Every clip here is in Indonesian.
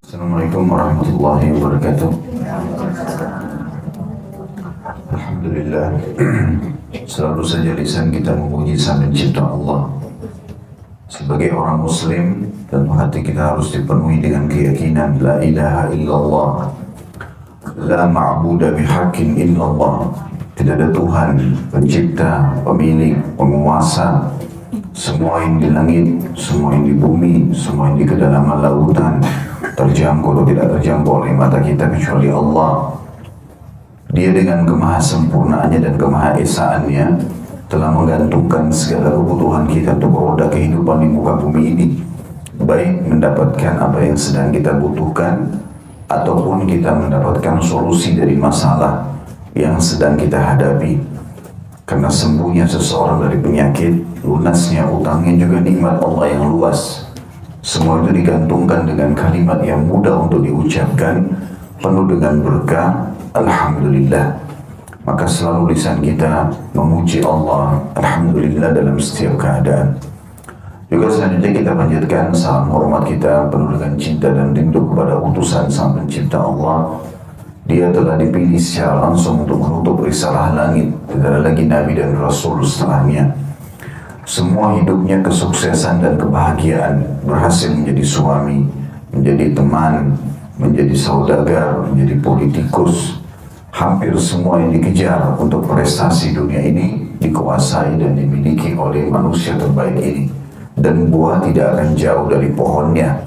Assalamualaikum warahmatullahi wabarakatuh. Alhamdulillah, selalu saja lisan kita memuji Sang Pencipta Allah. Sebagai orang Muslim, tentu hati kita harus dipenuhi dengan keyakinan La ilaha illallah, La ma'buda bihaqqin illallah. Tidak ada Tuhan, pencipta, pemilik, penguasa semua yang di langit, semua yang di bumi, semua yang di kedalaman lautan, terjangkau atau tidak terjangkau oleh mata kita kecuali Allah. Dia dengan kemahasempurnaannya dan kemahaesaannya telah menggantungkan segala kebutuhan kita untuk beroda kehidupan di muka bumi ini, baik mendapatkan apa yang sedang kita butuhkan ataupun kita mendapatkan solusi dari masalah yang sedang kita hadapi. Karena sembuhnya seseorang dari penyakit, lunasnya utangnya juga nikmat Allah yang luas. Semua itu digantungkan dengan kalimat yang mudah untuk diucapkan, penuh dengan berkah, Alhamdulillah. Maka selalu lisan kita memuji Allah, Alhamdulillah dalam setiap keadaan. Juga selanjutnya kita panjatkan salam hormat kita penuh dengan cinta dan rindu kepada utusan Sang Pencipta Allah. Dia telah dipilih secara langsung untuk menutup risalah langit. Tidak ada lagi Nabi dan Rasul setelahnya. Semua hidupnya kesuksesan dan kebahagiaan, berhasil menjadi suami, menjadi teman, menjadi saudagar, menjadi politikus. Hampir semua yang dikejar untuk prestasi dunia ini dikuasai dan dimiliki oleh manusia terbaik ini. Dan buah tidak akan jauh dari pohonnya.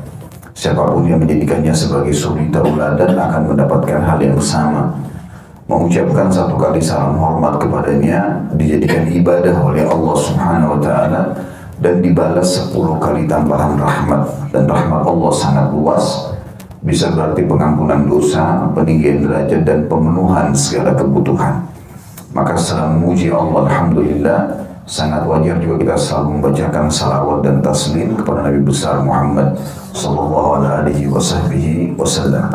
Siapapun yang menjadikannya sebagai suri tauladan akan mendapatkan hal yang sama. Mengucapkan satu kali salam hormat kepadanya dijadikan ibadah oleh Allah Subhanahu wa Ta'ala dan dibalas 10 kali tambahan rahmat. Dan rahmat Allah sangat luas, bisa berarti pengampunan dosa, peninggian derajat dan pemenuhan segala kebutuhan. Maka setelah memuji Allah, Alhamdulillah, sangat wajar juga kita selalu membacakan salawat dan taslim kepada Nabi besar Muhammad sallallahu alaihi wasallam.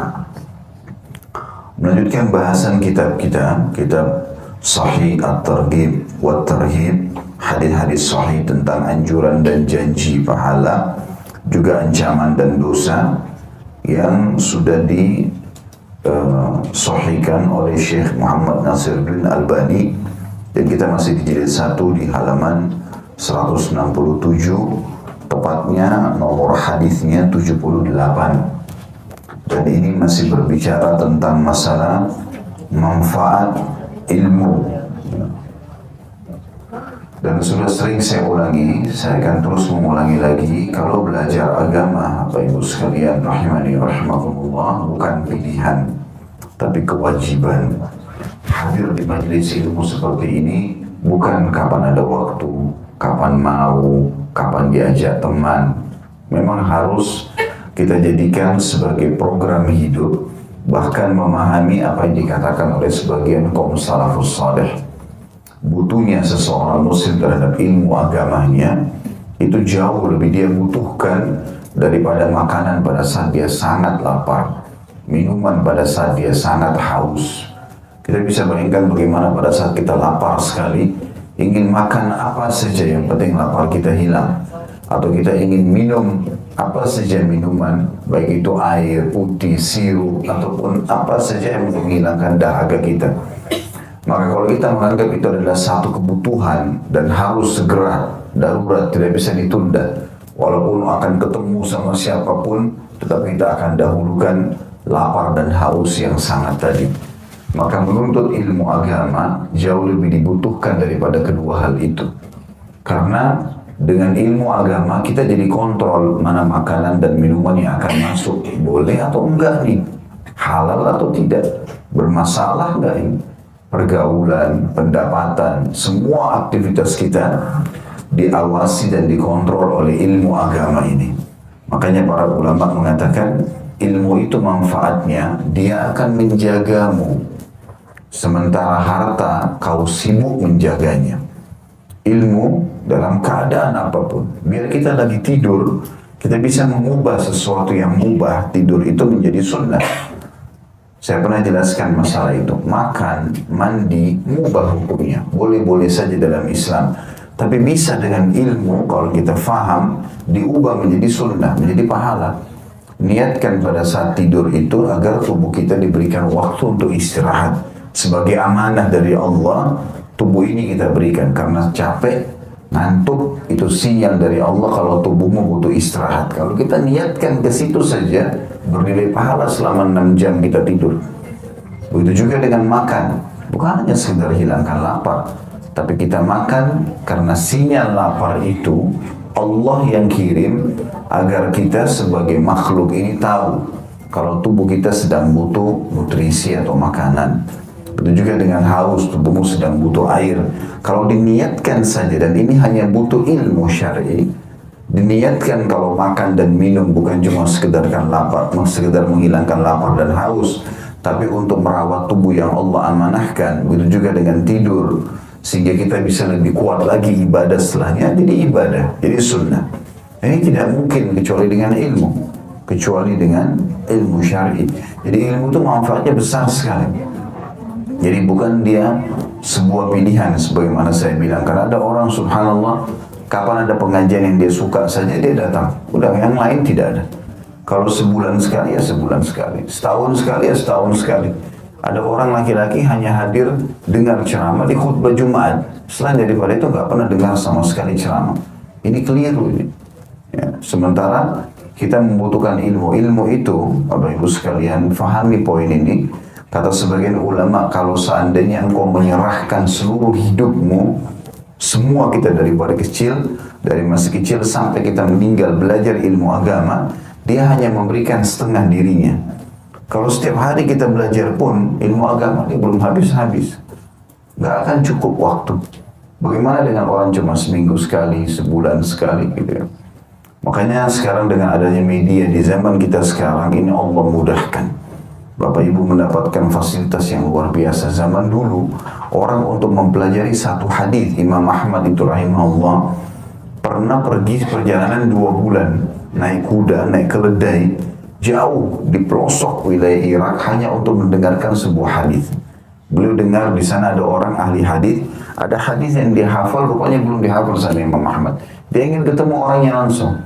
Melanjutkan bahasan kitab kita, kitab Sahih At-Targhib wa Tarhib, hadis-hadis sahih tentang anjuran dan janji pahala, juga ancaman dan dosa yang sudah disahihkan oleh Syekh Muhammad Nasiruddin Albani. Dan kita masih di jilid 1 di halaman 167, tepatnya nomor hadisnya 78. Dan ini masih berbicara tentang masalah manfaat ilmu. Dan sudah sering saya ulangi, saya akan terus mengulangi lagi, kalau belajar agama, Bapak Ibu sekalian rahimani rahimakumullah, bukan pilihan, tapi kewajiban. Hadir di majelis ilmu seperti ini bukan kapan ada waktu, kapan mau, kapan diajak teman. Memang harus kita jadikan sebagai program hidup, bahkan memahami apa yang dikatakan oleh sebagian kaum salafus saleh. Butuhnya seseorang muslim terhadap ilmu agamanya itu jauh lebih dia butuhkan daripada makanan pada saat dia sangat lapar, minuman pada saat dia sangat haus. Kita bisa bayangkan bagaimana pada saat kita lapar sekali, ingin makan apa saja, yang penting lapar kita hilang. Atau kita ingin minum apa saja minuman, baik itu air putih, sirup, ataupun apa saja yang menghilangkan dahaga kita. Maka kalau kita menganggap itu adalah satu kebutuhan dan harus segera, darurat, tidak bisa ditunda, walaupun akan ketemu sama siapapun, tetapi kita akan dahulukan lapar dan haus yang sangat tadi. Maka menuntut ilmu agama jauh lebih dibutuhkan daripada kedua hal itu. Karena dengan ilmu agama kita jadi kontrol mana makanan dan minuman yang akan masuk, boleh atau enggak nih, halal atau tidak, bermasalah enggak ini, pergaulan, pendapatan, semua aktivitas kita diawasi dan dikontrol oleh ilmu agama ini. Makanya para ulama mengatakan ilmu itu manfaatnya dia akan menjagamu, sementara harta kau sibuk menjaganya. Ilmu dalam keadaan apapun, biar kita lagi tidur, kita bisa mengubah sesuatu yang mubah, tidur itu menjadi sunnah. Saya pernah jelaskan masalah itu. Makan, mandi, mubah hukumnya, boleh-boleh saja dalam Islam. Tapi bisa dengan ilmu, kalau kita faham, diubah menjadi sunnah, menjadi pahala. Niatkan pada saat tidur itu agar tubuh kita diberikan waktu untuk istirahat. Sebagai amanah dari Allah, tubuh ini kita berikan. Karena capek, ngantuk, itu sinyal dari Allah kalau tubuhmu butuh istirahat. Kalau kita niatkan ke situ saja, bernilai pahala selama 6 jam kita tidur. Begitu juga dengan makan. Bukan hanya sekedar hilangkan lapar, tapi kita makan karena sinyal lapar itu Allah yang kirim agar kita sebagai makhluk ini tahu kalau tubuh kita sedang butuh nutrisi atau makanan. Begitu juga dengan haus, tubuhmu sedang butuh air. Kalau diniatkan saja, dan ini hanya butuh ilmu syar'i, diniatkan kalau makan dan minum bukan cuma sekedar menghilangkan lapar dan haus, tapi untuk merawat tubuh yang Allah amanahkan. Begitu juga dengan tidur, sehingga kita bisa lebih kuat lagi ibadah setelahnya, jadi ibadah, jadi sunnah. Ini tidak mungkin kecuali dengan ilmu, kecuali dengan ilmu syar'i. Jadi ilmu itu manfaatnya besar sekali. Jadi bukan dia sebuah pilihan sebagaimana saya bilang. Karena ada orang subhanallah, kapan ada pengajian yang dia suka saja dia datang, udah yang lain tidak ada. Kalau sebulan sekali ya sebulan sekali, setahun sekali ya setahun sekali. Ada orang laki-laki hanya hadir dengar ceramah di khutbah Jumat. Selain daripada itu nggak pernah dengar sama sekali ceramah. Ini keliru ini. Ya, sementara kita membutuhkan ilmu. Ilmu itu, Bapak Ibu sekalian, fahami poin ini. Kata sebagian ulama, kalau seandainya engkau menyerahkan seluruh hidupmu, semua kita daripada kecil, dari masih kecil sampai kita meninggal belajar ilmu agama, dia hanya memberikan setengah dirinya. Kalau setiap hari kita belajar pun ilmu agama ini belum habis-habis. Nggak akan cukup waktu. Bagaimana dengan orang cuma seminggu sekali, sebulan sekali gitu ya. Makanya sekarang dengan adanya media di zaman kita sekarang ini Allah mudahkan. Bapak Ibu mendapatkan fasilitas yang luar biasa. Zaman dulu orang untuk mempelajari satu hadis, Imam Ahmad itu rahimahullah pernah pergi perjalanan 2 bulan. Naik kuda, naik keledai, jauh di pelosok wilayah Irak hanya untuk mendengarkan sebuah hadis. Beliau dengar di sana ada orang ahli hadis, ada hadis yang dia hafal, rupanya belum dihafal sama Imam Ahmad. Dia ingin ketemu orangnya langsung.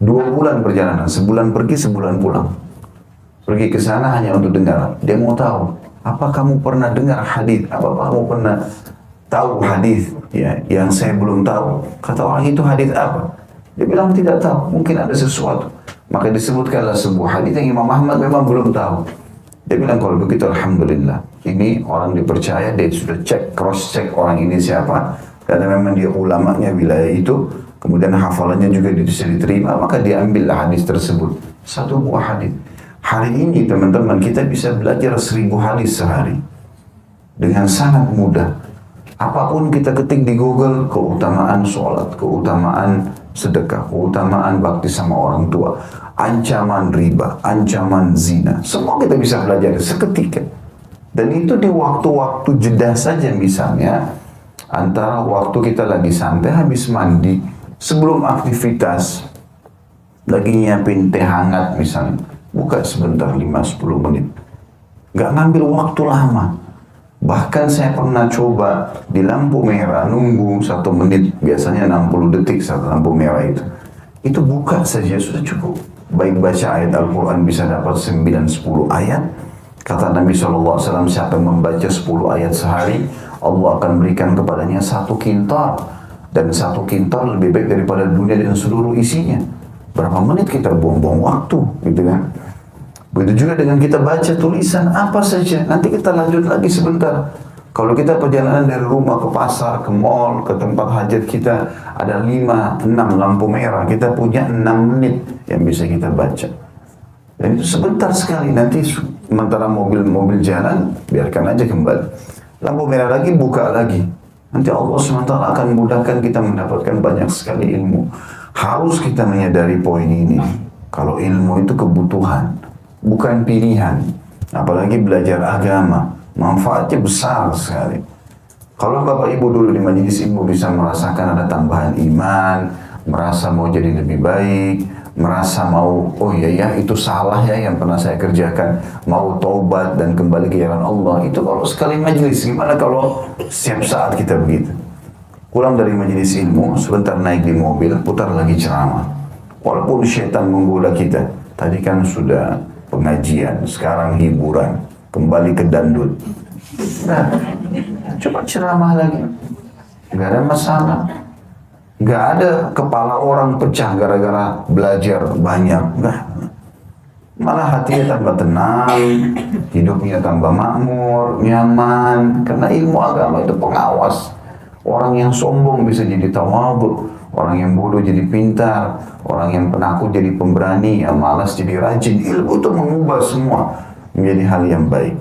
2 bulan perjalanan, sebulan pergi, sebulan pulang. Pergi ke sana hanya untuk dengar. Dia mau tahu, apa kamu pernah dengar hadis? Apa kamu pernah tahu hadis ya yang saya belum tahu? Kata orang itu hadis apa? Dia bilang tidak tahu, mungkin ada sesuatu. Maka disebutkanlah sebuah hadis yang Imam Ahmad memang belum tahu. Dia bilang kalau begitu alhamdulillah. Ini orang dipercaya, dia sudah cek, cross check orang ini siapa. Karena memang dia ulamanya wilayah itu. Kemudian hafalannya juga bisa diterima, maka diambillah hadis tersebut. Satu buah hadis. Hari ini teman-teman kita bisa belajar 1000 hadis sehari. Dengan sangat mudah. Apapun kita ketik di Google, keutamaan sholat, keutamaan sedekah, keutamaan bakti sama orang tua, ancaman riba, ancaman zina, semua kita bisa belajar seketika. Dan itu di waktu-waktu jeda saja, misalnya antara waktu kita lagi santai habis mandi, sebelum aktivitas, lagi nyiapin teh hangat misalnya, buka sebentar 5-10 menit, nggak ngambil waktu lama. Bahkan saya pernah coba di lampu merah nunggu 1 menit, biasanya 60 detik satu lampu merah itu. Itu buka saja sudah cukup. Baik baca ayat Al-Quran bisa dapat 9-10 ayat. Kata Nabi SAW, siapa yang membaca 10 ayat sehari, Allah akan berikan kepadanya 1 kintal. Dan 1 kintal lebih baik daripada dunia dan seluruh isinya. Berapa menit kita buang-buang waktu gitu kan. Begitu juga dengan kita baca tulisan apa saja. Nanti kita lanjut lagi sebentar. Kalau kita perjalanan dari rumah ke pasar, ke mall, ke tempat hajat kita, ada 5-6 lampu merah. Kita punya 6 menit yang bisa kita baca. Dan itu sebentar sekali. Nanti sementara mobil jalan, biarkan aja kembali. Lampu merah lagi, buka lagi. Nanti Allah SWT akan mudahkan kita mendapatkan banyak sekali ilmu. Harus kita menyadari poin ini. Kalau ilmu itu kebutuhan, bukan pilihan. Apalagi belajar agama, manfaatnya besar sekali. Kalau Bapak Ibu dulu di majelis ilmu bisa merasakan ada tambahan iman, merasa mau jadi lebih baik, merasa mau, oh ya itu salah ya yang pernah saya kerjakan, mau taubat dan kembali ke jalan Allah. Itu kalau sekali majelis, gimana kalau setiap saat kita begitu? Pulang dari majelis ilmu, sebentar naik di mobil, putar lagi ceramah. Walaupun syaitan menggoda kita, tadi kan sudah pengajian, sekarang hiburan, kembali ke dandut. Nah, coba ceramah lagi, nggak ada masalah. Nggak ada kepala orang pecah gara-gara belajar banyak, nggak. Malah hatinya tambah tenang, hidupnya tambah makmur, nyaman. Karena ilmu agama itu pengawas. Orang yang sombong bisa jadi tawadhu, orang yang bodoh jadi pintar, orang yang penakut jadi pemberani, yang malas jadi rajin. Ilmu itu mengubah semua menjadi hal yang baik.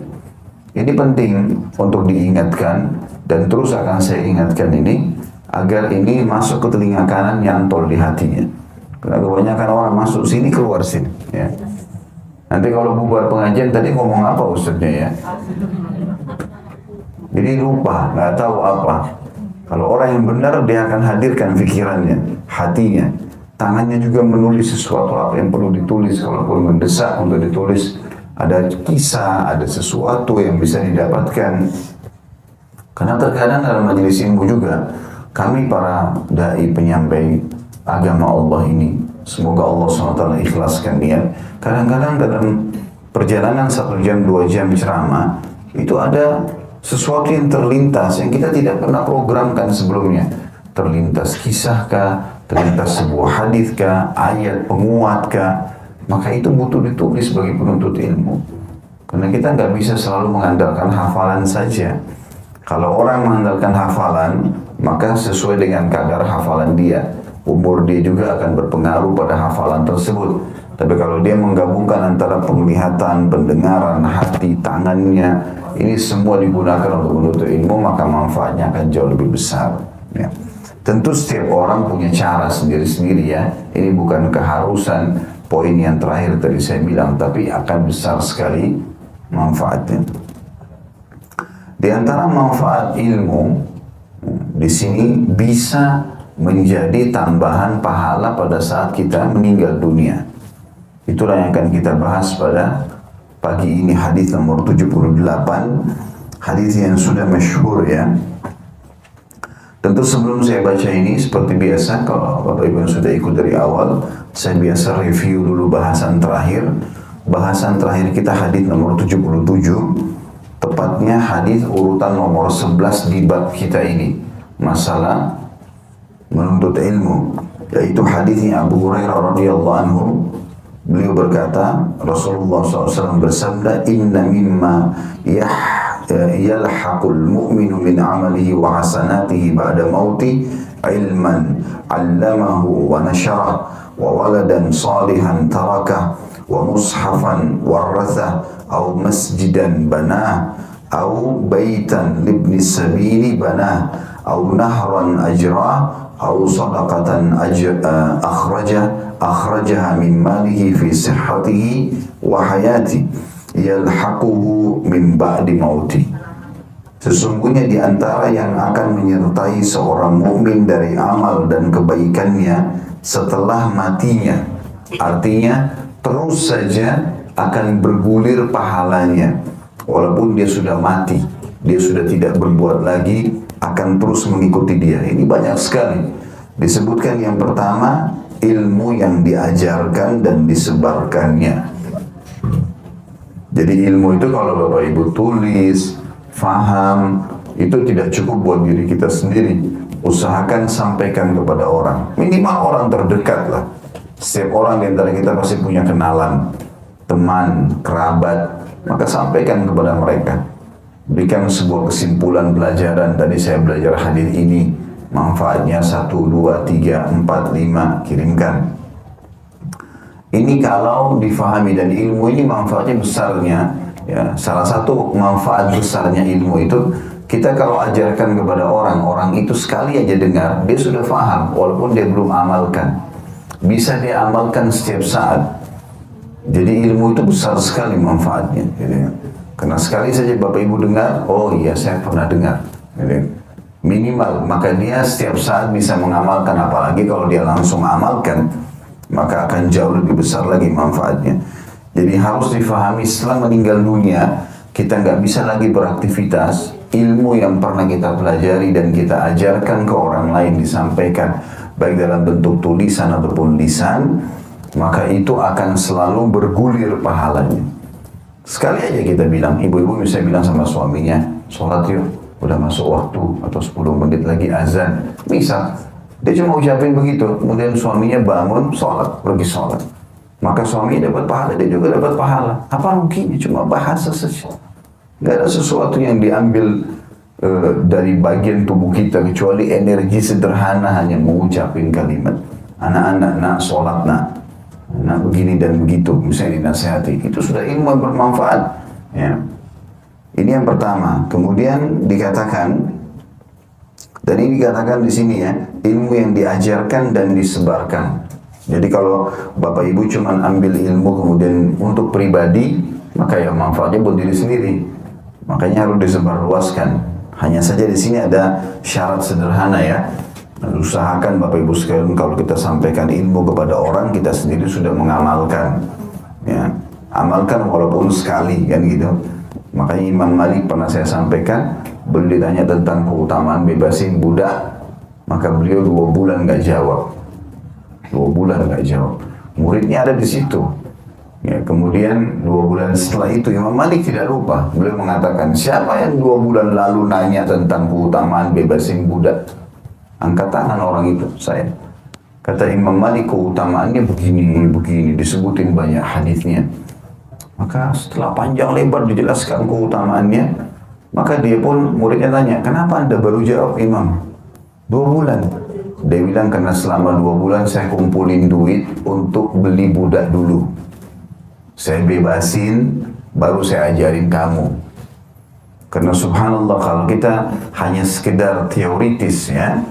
Ini penting untuk diingatkan dan terus akan saya ingatkan ini agar ini masuk ke telinga kanan, nyantol di hatinya. Karena kebanyakan orang masuk sini keluar sini. Ya. Nanti kalau bubar pengajian tadi ngomong apa ustadznya ya? Jadi lupa, nggak tahu apa. Kalau orang yang benar dia akan hadirkan pikirannya, hatinya, tangannya juga menulis sesuatu apa yang perlu ditulis. Kalaupun mendesak untuk ditulis, ada kisah, ada sesuatu yang bisa didapatkan. Karena terkadang dalam majelis ilmu juga kami para dai penyampai agama Allah ini, semoga Allah SWT ikhlaskan niat. Kadang-kadang dalam perjalanan 1 jam, 2 jam ceramah, itu ada sesuatu yang terlintas yang kita tidak pernah programkan sebelumnya. Terlintas kisahkah, terlintas sebuah hadithkah, ayat penguatkah, maka itu butuh ditulis bagi penuntut ilmu. Karena kita nggak bisa selalu mengandalkan hafalan saja. Kalau orang mengandalkan hafalan, maka sesuai dengan kadar hafalan dia, umur dia juga akan berpengaruh pada hafalan tersebut. Tapi kalau dia menggabungkan antara penglihatan, pendengaran, hati, tangannya, ini semua digunakan untuk menuntut ilmu, maka manfaatnya akan jauh lebih besar. Ya. Tentu setiap orang punya cara sendiri-sendiri ya. Ini bukan keharusan poin yang terakhir tadi saya bilang, tapi akan besar sekali manfaatnya. Di antara manfaat ilmu, di sini bisa menjadi tambahan pahala pada saat kita meninggal dunia. Itulah yang akan kita bahas pada pagi ini, hadis nomor 78, hadis yang sudah masyhur ya. Tentu sebelum saya baca ini, seperti biasa, kalau Bapak Ibu yang sudah ikut dari awal, saya biasa review dulu bahasan terakhir. Bahasan terakhir kita hadis nomor 77, tepatnya hadis urutan nomor 11 di bab kita ini, masalah menuntut ilmu, yaitu hadisnya Abu Hurairah radhiyallahu anhu. Beliau berkata, Rasulullah SAW bersabda, Inna mimma yalhaqul mu'minu min amalihi wa hasanatihi ba'da mauti ilman allamahu wa nasyarah wa waladan salihan tarakah wa mushafan warathah au masjidan banah au baitan libni sabili banah au nahran ajrah au sadaqatan akhrajaha min malihi fi sihhatihi wa hayati yalhaquhu min ba'di mauti. Sesungguhnya di antara yang akan menyertai seorang mukmin dari amal dan kebaikannya setelah matinya, artinya terus saja akan bergulir pahalanya walaupun dia sudah mati, dia sudah tidak berbuat lagi, akan terus mengikuti dia. Ini banyak sekali disebutkan. Yang pertama, ilmu yang diajarkan dan disebarkannya. Jadi ilmu itu kalau Bapak Ibu tulis, faham, itu tidak cukup buat diri kita sendiri. Usahakan sampaikan kepada orang, minimal orang terdekat lah. Setiap orang di antara kita pasti punya kenalan, teman, kerabat, maka sampaikan kepada mereka. Berikan sebuah kesimpulan pelajaran. Tadi saya belajar hadis ini, manfaatnya 1, 2, 3, 4, 5, kirimkan. Ini kalau difahami, dan ilmu ini manfaatnya besarnya. Ya, salah satu manfaat besarnya ilmu itu, kita kalau ajarkan kepada orang, orang itu sekali aja dengar, dia sudah faham, walaupun dia belum amalkan. Bisa dia amalkan setiap saat. Jadi ilmu itu besar sekali manfaatnya. Gitu. Karena sekali saja Bapak Ibu dengar, oh iya saya pernah dengar. Gitu. Minimal, maka dia setiap saat bisa mengamalkan, apalagi kalau dia langsung amalkan, maka akan jauh lebih besar lagi manfaatnya. Jadi harus difahami setelah meninggal dunia, kita nggak bisa lagi beraktivitas, ilmu yang pernah kita pelajari dan kita ajarkan ke orang lain disampaikan baik dalam bentuk tulisan ataupun lisan, maka itu akan selalu bergulir pahalanya. Sekali aja kita bilang, ibu-ibu bisa bilang sama suaminya, sholat yuk, udah masuk waktu, atau 10 menit lagi azan, misal. Dia cuma ucapin begitu, kemudian suaminya bangun, sholat, pergi sholat. Maka suami dapat pahala, dia juga dapat pahala. Apa ruginya? Cuma bahasa saja. Gak ada sesuatu yang diambil dari bagian tubuh kita, kecuali energi sederhana hanya mengucapin kalimat. Anak-anak, nak sholat nak. Nah begini dan begitu, misalnya dinasihati. Itu sudah ilmu yang bermanfaat. Ya. Ini yang pertama. Kemudian dikatakan, dan ini dikatakan di sini ya, ilmu yang diajarkan dan disebarkan. Jadi kalau bapak ibu cuma ambil ilmu kemudian untuk pribadi, maka ya manfaatnya buat diri sendiri. Makanya harus disebarluaskan. Hanya saja di sini ada syarat sederhana ya. Usahakan bapak ibu sekalian kalau kita sampaikan ilmu kepada orang, kita sendiri sudah mengamalkan. Ya, amalkan walaupun sekali kan gitu. Makanya Imam Malik pernah saya sampaikan, beliau ditanya tentang keutamaan bebasin budak, maka beliau 2 bulan gak jawab. 2 bulan gak jawab. Muridnya ada di situ. Ya, kemudian 2 bulan setelah itu Imam Malik tidak lupa. Beliau mengatakan, siapa yang 2 bulan lalu nanya tentang keutamaan bebasin budak? Angkat tangan orang itu, saya. Kata Imam Malik, keutamaannya begini, disebutin banyak hadisnya. Maka setelah panjang lebar dijelaskan keutamaannya, maka dia pun muridnya tanya, kenapa anda baru jawab Imam? 2 bulan. Dia bilang, karena selama 2 bulan saya kumpulin duit untuk beli budak dulu. Saya bebasin, baru saya ajarin kamu. Karena subhanallah kalau kita hanya sekedar teoritis ya,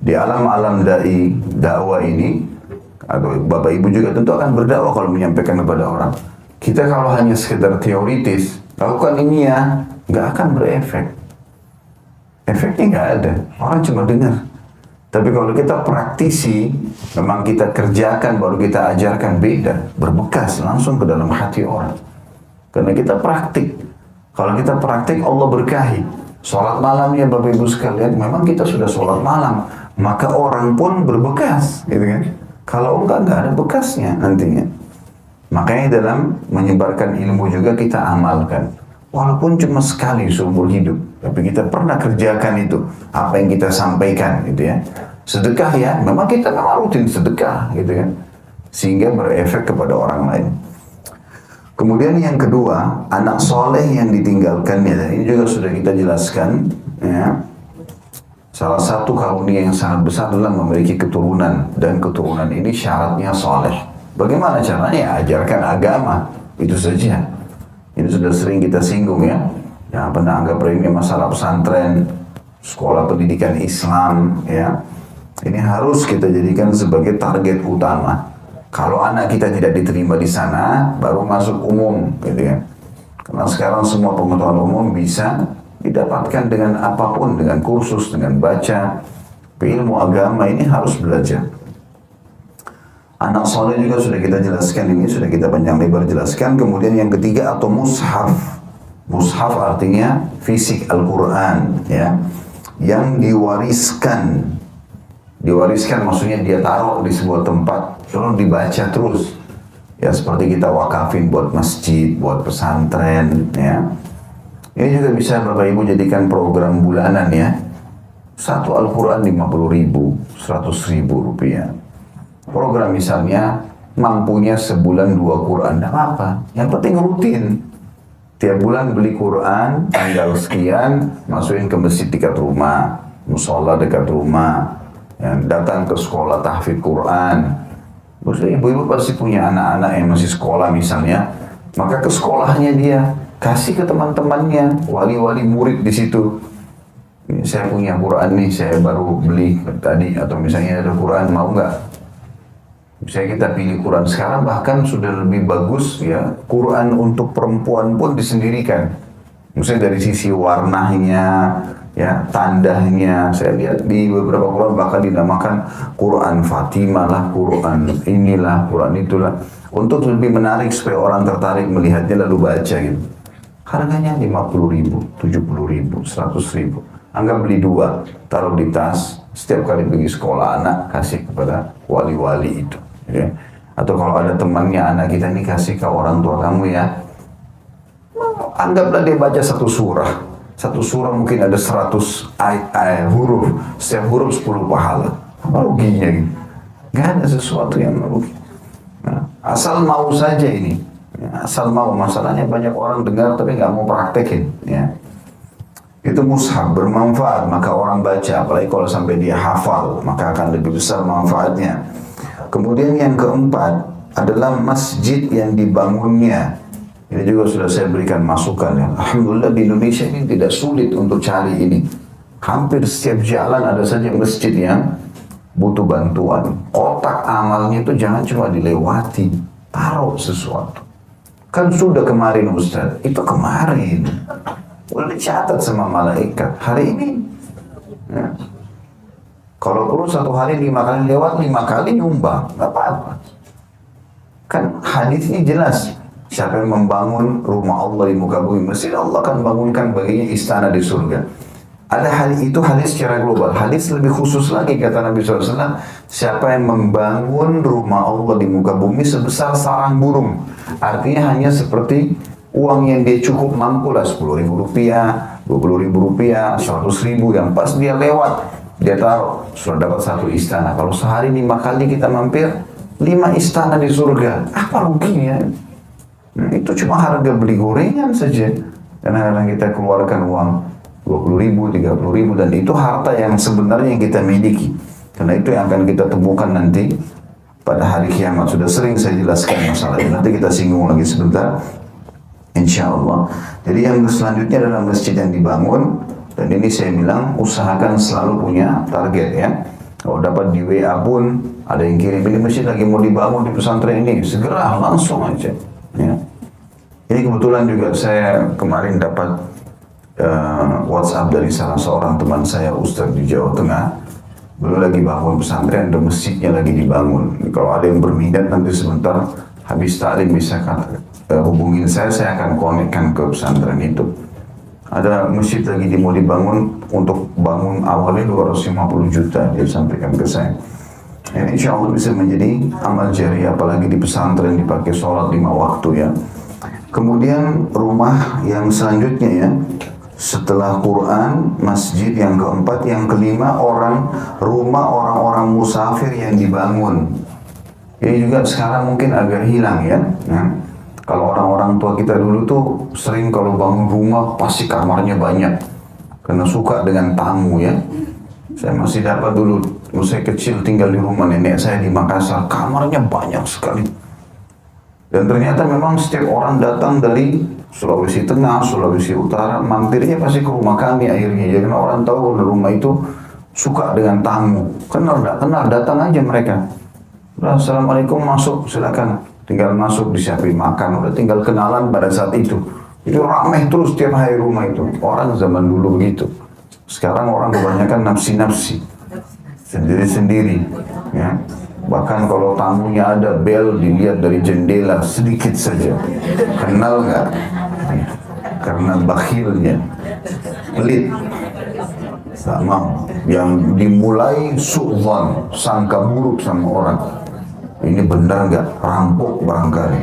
di alam-alam dakwah ini, atau bapak ibu juga tentu akan berdakwah kalau menyampaikan kepada orang. Kita kalau hanya sekedar teoritis, lakukan ini ya, nggak akan berefek. Efeknya nggak ada, orang cuma dengar. Tapi kalau kita praktisi, memang kita kerjakan baru kita ajarkan, beda, berbekas langsung ke dalam hati orang. Karena kita praktik. Kalau kita praktik, Allah berkahi. Sholat malamnya bapak ibu sekalian, memang kita sudah sholat malam, maka orang pun berbekas, gitu kan? Kalau enggak ada bekasnya nantinya. Makanya dalam menyebarkan ilmu juga kita amalkan. Walaupun cuma sekali seumur hidup, tapi kita pernah kerjakan itu, apa yang kita sampaikan gitu ya. Sedekah ya, memang kita memang rutin sedekah gitu kan. Sehingga berefek kepada orang lain. Kemudian yang kedua, anak soleh yang ditinggalkannya, dan ini juga sudah kita jelaskan ya. Salah satu karunia yang sangat besar adalah memiliki keturunan, dan keturunan ini syaratnya soleh. Bagaimana caranya? Ajarkan agama, itu saja. Ini sudah sering kita singgung ya. Yang pernah anggap remeh masalah pesantren, sekolah pendidikan Islam ya. Ini harus kita jadikan sebagai target utama. Kalau anak kita tidak diterima di sana, baru masuk umum, gitu kan? Karena sekarang semua pengetahuan umum bisa didapatkan dengan apapun, dengan kursus, dengan baca. Ilmu agama ini harus belajar. Anak soleh juga sudah kita jelaskan, ini sudah kita panjang lebar jelaskan. Kemudian yang ketiga atau mushaf. Mushaf artinya fisik Al-Quran ya, yang diwariskan. Diwariskan maksudnya dia taruh di sebuah tempat, lalu dibaca terus. Ya seperti kita wakafin buat masjid, buat pesantren ya. Ini juga bisa Bapak Ibu jadikan program bulanan ya. Satu Al-Quran 50.000, 100.000 rupiah. Program misalnya mampunya sebulan 2 Quran, tidak apa-apa. Yang penting rutin. Tiap bulan beli Quran, tanggal sekian, masukin ke masjid dekat rumah, musola dekat rumah, ya, datang ke sekolah tahfidz Quran. Maksudnya ibu-ibu pasti punya anak-anak yang masih sekolah misalnya, maka ke sekolahnya dia, kasih ke teman-temannya, wali-wali murid di situ. Ini saya punya Quran nih, saya baru beli tadi, atau misalnya ada Quran, mau nggak? Misalnya kita pilih Quran sekarang bahkan sudah lebih bagus ya, Quran untuk perempuan pun disendirikan. Misalnya dari sisi warnanya, ya tandanya, saya lihat di beberapa Quran bahkan dinamakan Quran Fatimah lah, Quran inilah, Quran itulah, untuk lebih menarik supaya orang tertarik melihatnya lalu baca gitu. Harganya 50.000, 70.000, 100.000. Anggap beli 2, taruh di tas, setiap kali pergi sekolah anak kasih kepada wali-wali itu. Ya. Atau kalau ada temannya, anak kita ini kasih ke orang tua kamu ya. Anggaplah dia baca satu surah. Satu surah mungkin ada 100 huruf. Setiap huruf 10 pahala. Apa ruginya gitu? Gak ada sesuatu yang merugi. Nah, asal mau saja ini. Ya, asal mau, masalahnya banyak orang dengar tapi nggak mau praktekin. Ya. Itu mushaf bermanfaat, maka orang baca, apalagi kalau sampai dia hafal, maka akan lebih besar manfaatnya. Kemudian yang keempat adalah masjid yang dibangunnya. Ini juga sudah saya berikan masukan ya. Alhamdulillah di Indonesia ini tidak sulit untuk cari ini. Hampir setiap jalan ada saja masjid yang butuh bantuan. Kotak amalnya itu jangan cuma dilewati, taruh sesuatu. Kan sudah kemarin Ustaz, itu kemarin. Udah dicatat sama malaikat, hari ini. Ya. Kalau perlu 1 hari 5 kali lewat, 5 kali nyumbang, gak apa-apa. Kan hadisnya jelas, siapa yang membangun rumah Allah di muka bumi, mesti Allah akan bangunkan baginya istana di surga. Ada hadis secara global. Hadis lebih khusus lagi kata Nabi SAW, siapa yang membangun rumah Allah di muka bumi sebesar sarang burung. Artinya hanya seperti uang yang dia cukup mampu lah, 10.000 rupiah, 20.000 rupiah, 100.000 yang pas dia lewat, dia taruh, sudah dapat 1 istana. Kalau sehari 5 kali kita mampir, 5 istana di surga. Apa ruginya? Nah, itu cuma harga beli gorengan saja. Kadang-kadang kita keluarkan uang 20.000, 30.000 dan itu harta yang sebenarnya yang kita miliki. Karena itu yang akan kita temukan nanti pada hari kiamat. Sudah sering saya jelaskan masalahnya. Nanti kita singgung lagi sebentar. Insya Allah. Jadi yang selanjutnya adalah masjid yang dibangun. Dan ini saya bilang usahakan selalu punya target ya. Kalau dapat di WA pun ada yang kirim ini masjid lagi mau dibangun di pesantren ini, segera langsung aja. Ya. Ini kebetulan juga saya kemarin dapat WhatsApp dari salah seorang teman saya Ustaz di Jawa Tengah. Beliau lagi bangun pesantren dan masjidnya lagi dibangun. Kalau ada yang berminat nanti sebentar habis taklim bisa hubungin saya akan konekkan ke pesantren itu. Ada masjid lagi mau dibangun, untuk bangun awalnya 250 juta dia sampaikan ke saya. Ini insya Allah bisa menjadi amal jariah, apalagi di pesantren dipakai sholat 5 waktu ya. Kemudian rumah yang selanjutnya ya, setelah Quran, masjid yang keempat, yang kelima rumah orang-orang musafir yang dibangun. Ini juga sekarang mungkin agak hilang ya. Nah, kalau orang-orang tua kita dulu tuh sering kalau bangun rumah pasti kamarnya banyak, karena suka dengan tamu ya. Saya masih dapat dulu, saya kecil tinggal di rumah nenek saya di Makassar, kamarnya banyak sekali. Dan ternyata memang setiap orang datang dari Sulawesi Tengah, Sulawesi Utara, mampirnya pasti ke rumah kami akhirnya. Ya, karena orang tahu kalau rumah itu suka dengan tamu. Kenal, datang aja mereka. Udah, Assalamualaikum, masuk, silakan. Tinggal masuk, disiapin makan, udah tinggal kenalan pada saat itu. Itu ramai terus tiap hari rumah itu. Orang zaman dulu begitu. Sekarang orang kebanyakan nafsi-nafsi. Sendiri-sendiri. Ya. Bahkan kalau tamunya ada bel dilihat dari jendela sedikit saja. Kenal nggak? Karena bakhilnya, pelit, sama. Yang dimulai su'zan, sangka buruk sama orang. Ini benar nggak? Rampok barangkali.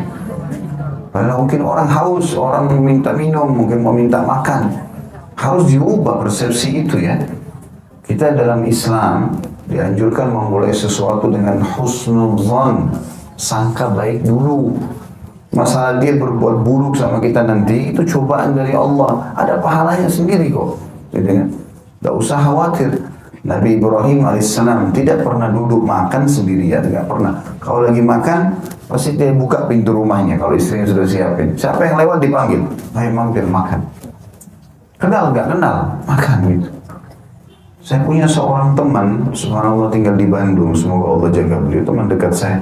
Karena mungkin orang haus, orang minta minum, mungkin mau minta makan. Harus diubah persepsi itu ya. Kita dalam Islam dianjurkan memulai sesuatu dengan husnudzan, sangka baik dulu. Masalah dia berbuat buruk sama kita nanti, itu cobaan dari Allah. Ada pahalanya sendiri kok. Gitu kan? Tidak usah khawatir. Nabi Ibrahim alaihissalam tidak pernah duduk makan sendirian, tidak pernah. Kalau lagi makan, pasti dia buka pintu rumahnya. Kalau istrinya sudah siapin, siapa yang lewat dipanggil, ayo mampir makan. Kenal nggak kenal, makan gitu. Saya punya seorang teman, subhanallah tinggal di Bandung, semoga Allah jaga beliau, teman dekat saya.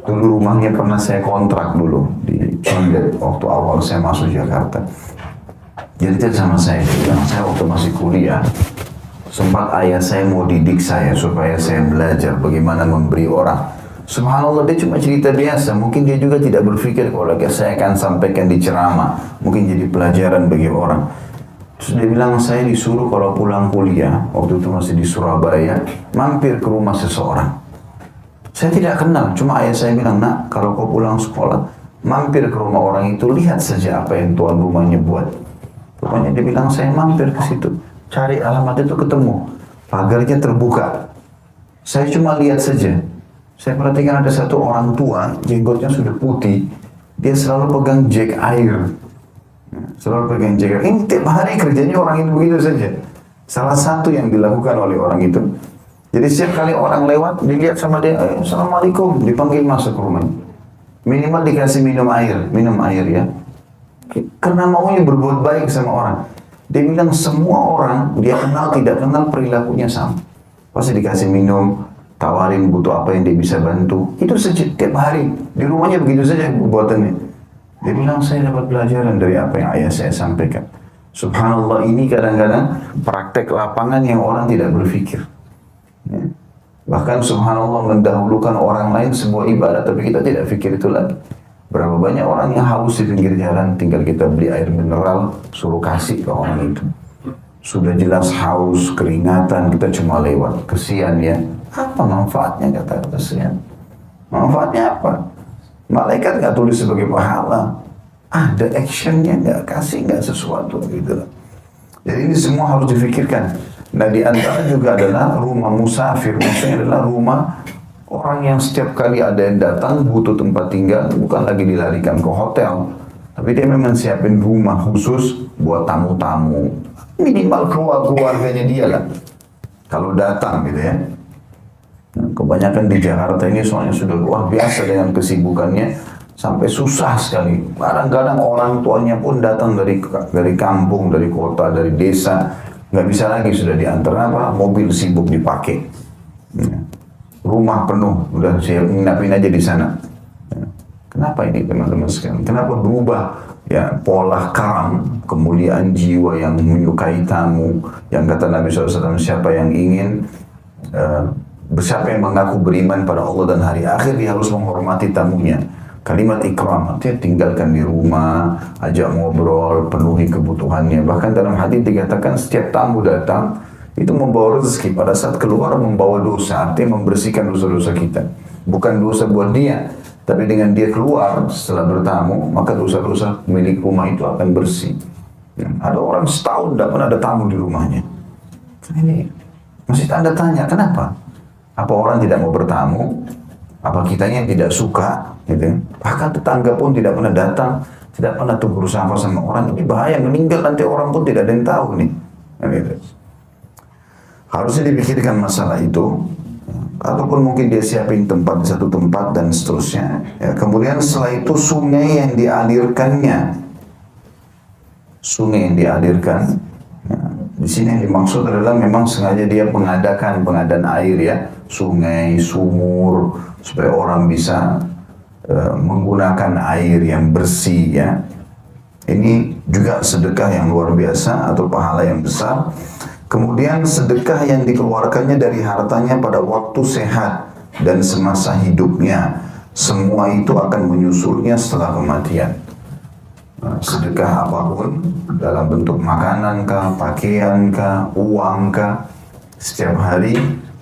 Dulu rumahnya pernah saya kontrak dulu di Condet waktu awal saya masuk Jakarta. Jadi dia sama saya waktu masih kuliah, sempat ayah saya mau didik saya supaya saya belajar bagaimana memberi orang. Subhanallah, dia cuma cerita biasa. Mungkin dia juga tidak berpikir kalau saya akan sampaikan di ceramah, mungkin jadi pelajaran bagi orang. Terus dia bilang, saya disuruh kalau pulang kuliah, waktu itu masih di Surabaya, mampir ke rumah seseorang. Saya tidak kenal, cuma ayah saya bilang, nak, kalau kau pulang sekolah, mampir ke rumah orang itu, lihat saja apa yang tuan rumahnya buat. Pokoknya dia bilang, saya mampir ke situ, cari alamat itu ketemu, pagarnya terbuka. Saya cuma lihat saja. Saya perhatikan ada satu orang tua, jenggotnya sudah putih, dia selalu pegang jek air. Selalu pegang jek air. Ini tiap hari kerjanya orang itu begitu saja. Salah satu yang dilakukan oleh orang itu. Jadi setiap kali orang lewat, dilihat sama dia, Assalamualaikum, dipanggil masuk ke rumahnya. Minimal dikasih minum air ya. Karena maunya berbuat baik sama orang. Dia bilang semua orang, dia kenal tidak kenal perilakunya sama. Pasti dikasih minum, tawarin butuh apa yang dia bisa bantu. Itu setiap hari. Di rumahnya begitu saja perbuatannya. Dia bilang, saya dapat pelajaran dari apa yang ayah saya sampaikan. Subhanallah, ini kadang-kadang praktek lapangan yang orang tidak berpikir. Ya. Bahkan subhanallah mendahulukan orang lain sebuah ibadah, tapi kita tidak pikir itu lagi. Berapa banyak orang yang haus di pinggir jalan, tinggal kita beli air mineral, suruh kasih ke orang itu. Sudah jelas haus, keringatan, kita cuma lewat. Kesian ya. Apa manfaatnya, kata kesian? Manfaatnya apa? Malaikat nggak tulis sebagai pahala. Ada actionnya, nggak kasih, nggak sesuatu gitu. Jadi ini semua harus difikirkan. Nah di antara juga adalah rumah musafir. Maksudnya adalah rumah orang yang setiap kali ada yang datang butuh tempat tinggal, bukan lagi dilarikan ke hotel, tapi dia memang siapin rumah khusus buat tamu-tamu. Minimal keluarganya dia lah. Kalau datang gitu ya. Nah, kebanyakan di Jakarta ini soalnya sudah luar biasa dengan kesibukannya sampai susah sekali. Kadang-kadang orang tuanya pun datang dari kampung, dari kota, dari desa, nggak bisa lagi sudah diantar apa mobil sibuk dipakai. Ya. Rumah penuh, udah siap nginapin aja di sana. Ya. Kenapa ini teman-teman sekalian? Kenapa berubah ya pola karam, kemuliaan jiwa yang menyukai tamu, yang kata Nabi SAW, siapa yang ingin siapa yang mengaku beriman pada Allah dan hari akhir, dia harus menghormati tamunya. Kalimat ikram, artinya tinggalkan di rumah, ajak ngobrol, penuhi kebutuhannya. Bahkan dalam hadis dikatakan setiap tamu datang itu membawa rezeki, pada saat keluar membawa dosa, artinya membersihkan dosa-dosa kita. Bukan dosa buat dia, tapi dengan dia keluar setelah bertamu, maka dosa-dosa milik rumah itu akan bersih. Ada orang setahun tidak pernah ada tamu di rumahnya. Ini masih Anda tanya, kenapa? Apa orang tidak mau bertamu? Apa kitanya yang tidak suka? Gitu. Bahkan tetangga pun tidak pernah datang, tidak pernah tegur sapa sama orang. Ini bahaya, meninggal nanti orang pun tidak ada yang tahu nih. Gitu. Harusnya dipikirkan masalah itu. Ataupun mungkin dia siapin tempat di satu tempat dan seterusnya. Ya, kemudian setelah itu sungai yang dialirkannya. Sungai yang dialirkan. Ya, di sini yang dimaksud adalah memang sengaja dia pengadaan air ya. Sungai, sumur, supaya orang bisa menggunakan air yang bersih ya. Ini juga sedekah yang luar biasa atau pahala yang besar. Kemudian sedekah yang dikeluarkannya dari hartanya pada waktu sehat dan semasa hidupnya. Semua itu akan menyusulnya setelah kematian. Sedekah apapun, dalam bentuk makanan kah, pakaian kah, uang kah, setiap hari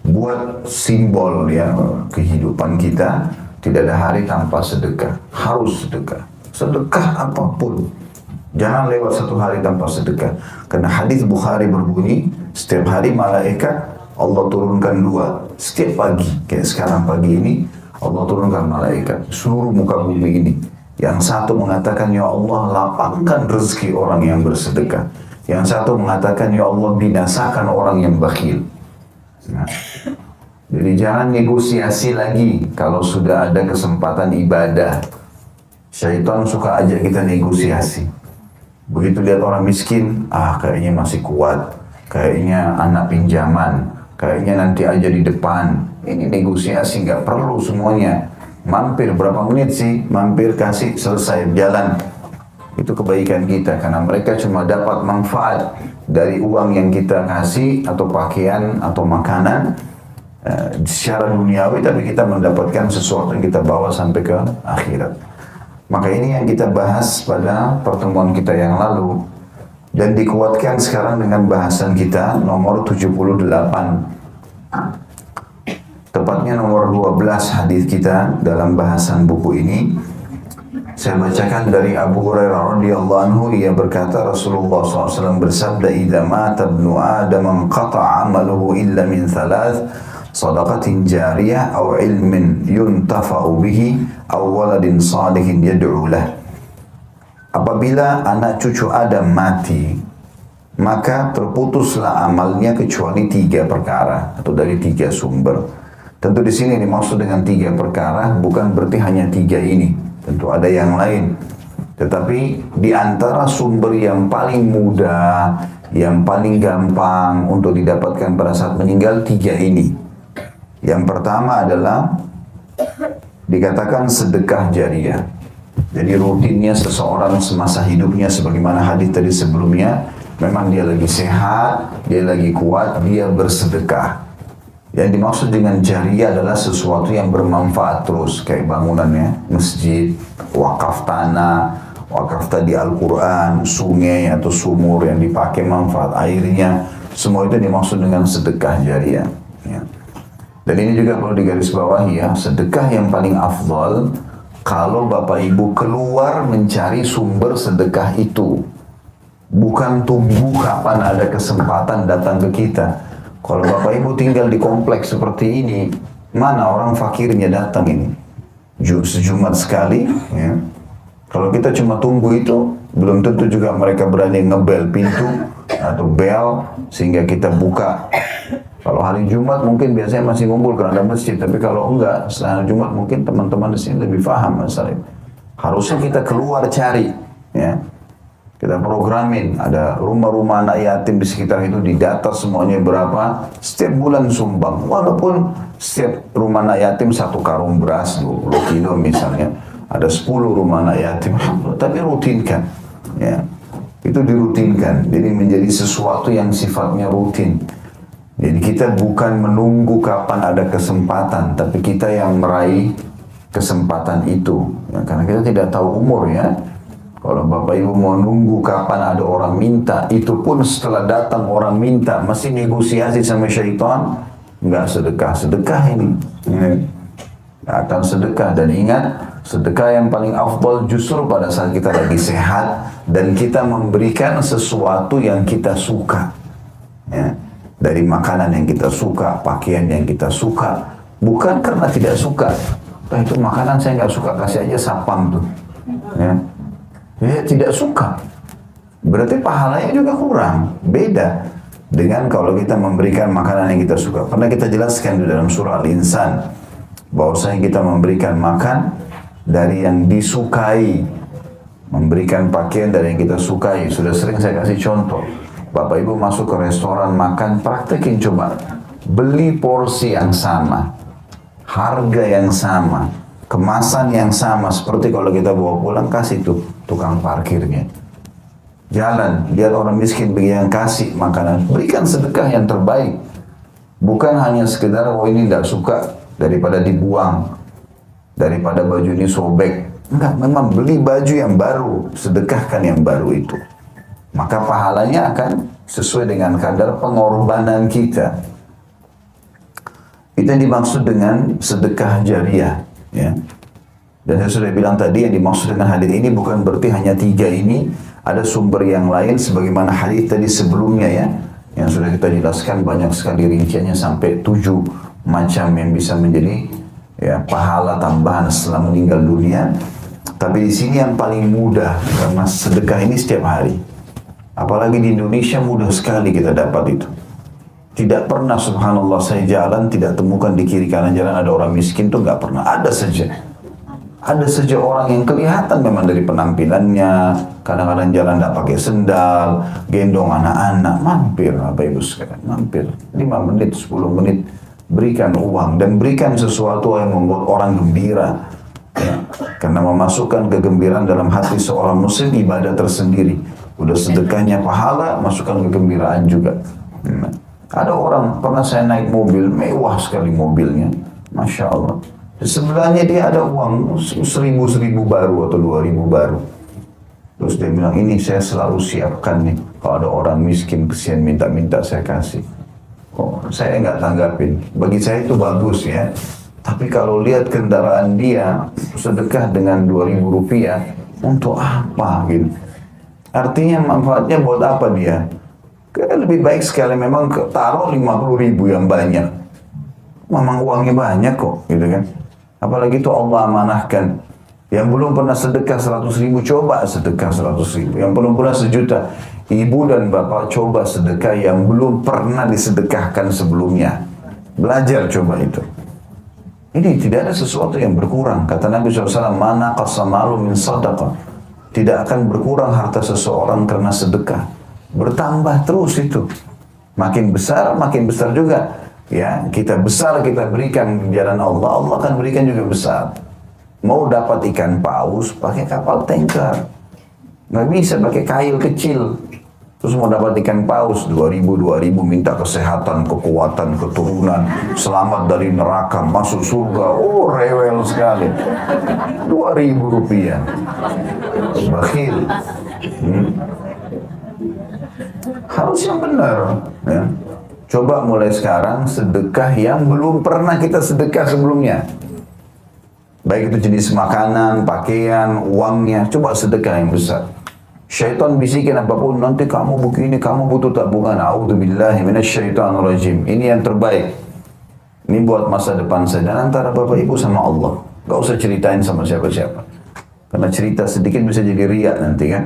buat simbol ya kehidupan kita. Tidak ada hari tanpa sedekah, harus sedekah. Sedekah apapun. Jangan lewat satu hari tanpa sedekah. Karena hadis Bukhari berbunyi, setiap hari malaikat Allah turunkan dua. Setiap pagi, kayak sekarang pagi ini, Allah turunkan malaikat seluruh muka bumi ini. Yang satu mengatakan, ya Allah lapangkan rezeki orang yang bersedekah. Yang satu mengatakan, ya Allah binasakan orang yang bakhil. Nah, jadi jangan negosiasi lagi kalau sudah ada kesempatan ibadah. Syaitan suka ajak kita negosiasi. Begitu lihat orang miskin, kayaknya masih kuat, kayaknya anak pinjaman, kayaknya nanti aja di depan. Ini negosiasi, nggak perlu semuanya. Mampir berapa menit sih, mampir kasih selesai jalan. Itu kebaikan kita, karena mereka cuma dapat manfaat dari uang yang kita kasih atau pakaian atau makanan. secara duniawi, tapi kita mendapatkan sesuatu yang kita bawa sampai ke akhirat. Maka ini yang kita bahas pada pertemuan kita yang lalu, dan dikuatkan sekarang dengan bahasan kita nomor 78. Tepatnya nomor 12 hadis kita dalam bahasan buku ini. Saya bacakan dari Abu Hurairah radhiyallahu anhu, ia berkata Rasulullah SAW bersabda, "Idza mata ibnu Adam qata'a 'amaluhu illa min thalath, sadaqatin jariyah aw ilmin yuntafa'u bihi aw waladin salihin yad'u lah." Apabila anak cucu Adam mati, maka terputuslah amalnya kecuali 3 perkara atau dari 3 sumber. Tentu di sini dimaksud dengan 3 perkara bukan berarti hanya 3 ini. Tentu ada yang lain. Tetapi di antara sumber yang paling mudah, yang paling gampang untuk didapatkan pada saat meninggal, 3 ini. Yang pertama adalah dikatakan sedekah jariah. Jadi rutinnya seseorang semasa hidupnya, sebagaimana hadis tadi sebelumnya, memang dia lagi sehat, dia lagi kuat, dia bersedekah. Yang dimaksud dengan jariah adalah sesuatu yang bermanfaat terus, kayak bangunannya, masjid, wakaf tanah, wakaf tadi Al-Quran, sungai atau sumur yang dipakai manfaat airnya, semua itu dimaksud dengan sedekah jariah. Ya. Dan ini juga perlu digarisbawahi ya, sedekah yang paling afdal kalau Bapak Ibu keluar mencari sumber sedekah itu, bukan tunggu kapan ada kesempatan datang ke kita. Kalau Bapak Ibu tinggal di kompleks seperti ini, mana orang fakirnya datang ini? Sejumat sekali, ya. Kalau kita cuma tunggu itu, belum tentu juga mereka berani ngebel pintu atau bel sehingga kita buka. Kalau hari Jumat mungkin biasanya masih ngumpul karena ada masjid, tapi kalau enggak, setelah Jumat mungkin teman-teman di sini lebih paham masalah ini. Harusnya kita keluar cari, ya. Kita programin, ada rumah-rumah anak yatim di sekitar itu, didata semuanya berapa, setiap bulan sumbang. Walaupun setiap rumah anak yatim 1 karung beras, 20 kilo misalnya, ada 10 rumah anak yatim, tapi rutinkan. Ya. Itu dirutinkan, jadi menjadi sesuatu yang sifatnya rutin. Jadi kita bukan menunggu kapan ada kesempatan, tapi kita yang meraih kesempatan itu. Ya, karena kita tidak tahu umur ya. Kalau Bapak Ibu mau nunggu kapan ada orang minta, itu pun setelah datang orang minta, masih negosiasi sama syaitan, enggak sedekah ini. Akan sedekah, dan ingat, sedekah yang paling afdal justru pada saat kita lagi sehat, dan kita memberikan sesuatu yang kita suka. Ya. Dari makanan yang kita suka, pakaian yang kita suka, bukan karena tidak suka. Itu makanan saya nggak suka, kasih aja sapam tuh. Ya. Ya, tidak suka, berarti pahalanya juga kurang. Beda dengan kalau kita memberikan makanan yang kita suka. Pernah kita jelaskan di dalam surah Al-Insan bahwasanya kita memberikan makan dari yang disukai, memberikan pakaian dari yang kita sukai. Sudah sering saya kasih contoh. Bapak Ibu masuk ke restoran makan, praktekin coba. Beli porsi yang sama, harga yang sama, kemasan yang sama, seperti kalau kita bawa pulang, kasih tuh tukang parkirnya. Jalan, lihat orang miskin bagi yang kasih makanan, berikan sedekah yang terbaik. Bukan hanya sekedar, oh ini tidak suka, daripada dibuang, daripada baju ini sobek. Enggak, memang beli baju yang baru, sedekahkan yang baru itu. Maka pahalanya akan sesuai dengan kadar pengorbanan kita. Itu yang dimaksud dengan sedekah jariah. Ya. Dan saya sudah bilang tadi, yang dimaksud dengan hadis ini bukan berarti hanya 3 ini, ada sumber yang lain sebagaimana hadis tadi sebelumnya ya, yang sudah kita jelaskan banyak sekali rinciannya sampai 7 macam yang bisa menjadi ya pahala tambahan setelah meninggal dunia. Tapi di sini yang paling mudah, karena sedekah ini setiap hari. Apalagi di Indonesia mudah sekali kita dapat itu. Tidak pernah, subhanallah, saya jalan tidak temukan di kiri kanan jalan ada orang miskin, tuh nggak pernah. Ada saja. Ada saja orang yang kelihatan memang dari penampilannya, kadang-kadang jalan tidak pakai sendal, gendong anak-anak, mampir Bapak Ibu sekalian, mampir 5 menit, 10 menit, berikan uang dan berikan sesuatu yang membuat orang gembira. Ya. Karena memasukkan kegembiraan dalam hati seorang muslim ibadah tersendiri. Udah sedekahnya pahala, masukkan kegembiraan juga. Ada orang, pernah saya naik mobil, mewah sekali mobilnya, Masya Allah. Di sebelahnya dia ada uang 1.000 baru atau 2.000 baru. Terus dia bilang, ini saya selalu siapkan nih, kalau ada orang miskin kesian minta-minta saya kasih. Oh, saya nggak tanggapin. Bagi saya itu bagus ya. Tapi kalau lihat kendaraan dia sedekah dengan 2.000 rupiah, untuk apa gitu? Artinya manfaatnya buat apa dia? Lebih baik sekali memang taruh 50.000 yang banyak. Memang uangnya banyak kok, gitu kan? Apalagi itu Allah amanahkan. Yang belum pernah sedekah 100.000, coba sedekah 100.000. Yang belum pernah 1.000.000, ibu dan bapak coba sedekah yang belum pernah disedekahkan sebelumnya. Belajar coba itu. Ini tidak ada sesuatu yang berkurang. Kata Nabi SAW, mana qasamalu min sadaqah. Tidak akan berkurang harta seseorang karena sedekah. Bertambah terus itu. Makin besar juga. Ya, kita besar kita berikan di jalan Allah, Allah akan berikan juga besar. Mau dapat ikan paus, pakai kapal tanker. Nggak bisa pakai kail kecil. Terus mau dapat ikan paus, 2.000, minta kesehatan, kekuatan, keturunan, selamat dari neraka, masuk surga. Oh, rewel sekali. 2.000 rupiah. Bakhil. Harus yang benar. Ya. Coba mulai sekarang sedekah yang belum pernah kita sedekah sebelumnya. Baik itu jenis makanan, pakaian, uangnya. Coba sedekah yang besar. Syaitan bisikin apapun, nanti kamu begini, kamu butuh tabungan. A'udzubillahi minasyaitonirrajim. Ini yang terbaik. Ini buat masa depan saya. Dan antara Bapak Ibu sama Allah. Gak usah ceritain sama siapa-siapa. Karena cerita sedikit bisa jadi riak nanti kan.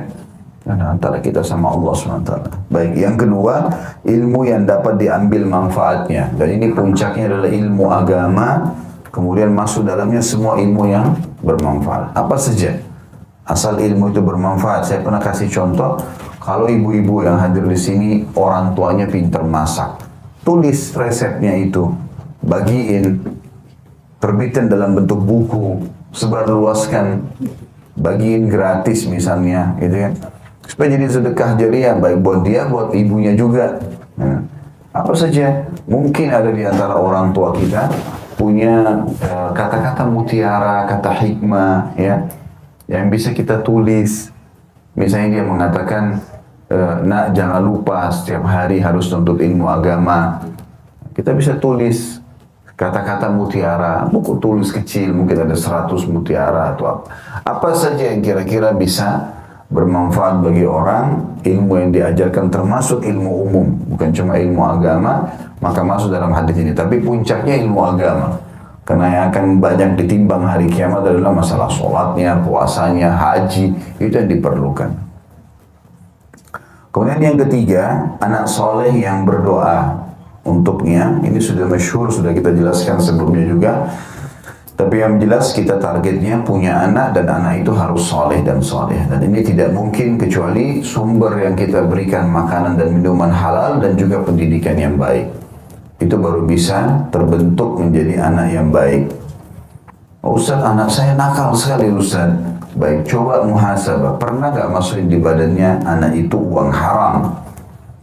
Karena antara kita sama Allah SWT. Baik, yang kedua, ilmu yang dapat diambil manfaatnya. Dan ini puncaknya adalah ilmu agama. Kemudian masuk dalamnya semua ilmu yang bermanfaat. Apa saja? Asal ilmu itu bermanfaat. Saya pernah kasih contoh, kalau ibu-ibu yang hadir di sini, orang tuanya pintar masak. Tulis resepnya itu. Bagiin. Terbitin dalam bentuk buku. Sebarluaskan. Bagiin gratis misalnya. Gitu kan. Supaya jadi sedekah jariah, baik buat dia, buat ibunya juga. Nah, apa saja, mungkin ada di antara orang tua kita punya kata-kata mutiara, kata hikmah, ya, yang bisa kita tulis. Misalnya dia mengatakan, nak jangan lupa setiap hari harus nuntut ilmu agama. Kita bisa tulis kata-kata mutiara, buku tulis kecil, mungkin ada 100 mutiara atau apa. Apa saja yang kira-kira bisa bermanfaat bagi orang, ilmu yang diajarkan termasuk ilmu umum, bukan cuma ilmu agama, maka masuk dalam hadis ini. Tapi puncaknya ilmu agama, karena yang akan banyak ditimbang hari kiamat adalah masalah sholatnya, puasanya, haji, itu yang diperlukan. Kemudian yang ketiga, anak soleh yang berdoa untuknya. Ini sudah masyhur, sudah kita jelaskan sebelumnya juga. Tapi yang jelas kita targetnya punya anak dan anak itu harus soleh dan soleh. Dan ini tidak mungkin kecuali sumber yang kita berikan makanan dan minuman halal dan juga pendidikan yang baik. Itu baru bisa terbentuk menjadi anak yang baik. Oh, Ustaz, anak saya nakal sekali Ustaz. Baik, coba muhasabah. Pernah gak masukin di badannya anak itu uang haram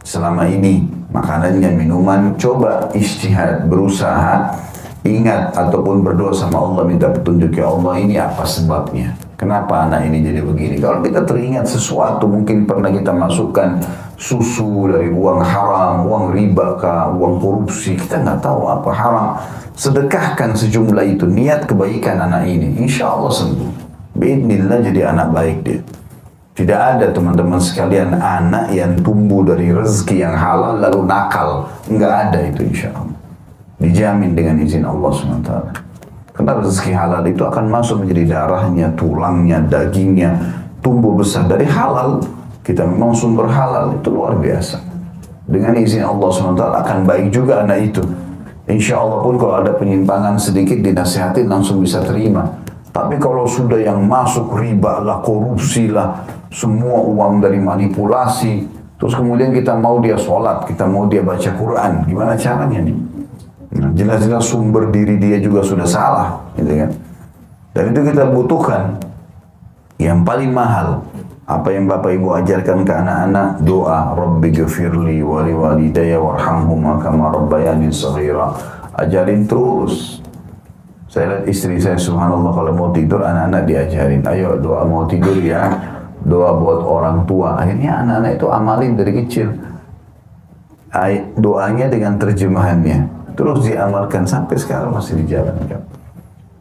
selama ini? Makanannya, minuman, coba ijtihad, berusaha. Ingat ataupun berdoa sama Allah, minta petunjuk, ya Allah ini apa sebabnya? Kenapa anak ini jadi begini? Kalau kita teringat sesuatu, mungkin pernah kita masukkan susu dari uang haram, uang riba kah, uang korupsi, kita nggak tahu apa haram. Sedekahkan sejumlah itu, niat kebaikan anak ini, insya Allah sembuh. Biidznillah jadi anak baik dia. Tidak ada teman-teman sekalian anak yang tumbuh dari rezeki yang halal lalu nakal, nggak ada itu insya Allah. Dijamin dengan izin Allah SWT. Karena rezeki halal itu akan masuk menjadi darahnya, tulangnya, dagingnya, tumbuh besar dari halal. Kita memang sumber halal, itu luar biasa. Dengan izin Allah SWT akan baik juga anak itu. Insya Allah pun kalau ada penyimpangan sedikit dinasihatin langsung bisa terima. Tapi kalau sudah yang masuk riba lah, korupsi lah, semua uang dari manipulasi, terus kemudian kita mau dia sholat, kita mau dia baca Quran, gimana caranya nih? Nah, jelas-jelas sumber diri dia juga sudah salah, gitu kan? Dan itu kita butuhkan yang paling mahal. Apa yang Bapak Ibu ajarkan ke anak-anak? Doa, Rabbi ghafirli wa liwalidayya warhamhuma kama rabbayani shaghira. Ajarin terus. Saya lihat istri saya, subhanallah, kalau mau tidur anak-anak diajarin, ayo doa mau tidur ya, doa buat orang tua. Akhirnya anak-anak itu amalin dari kecil. Doanya dengan terjemahannya. Terus diamalkan sampai sekarang masih dijalankan.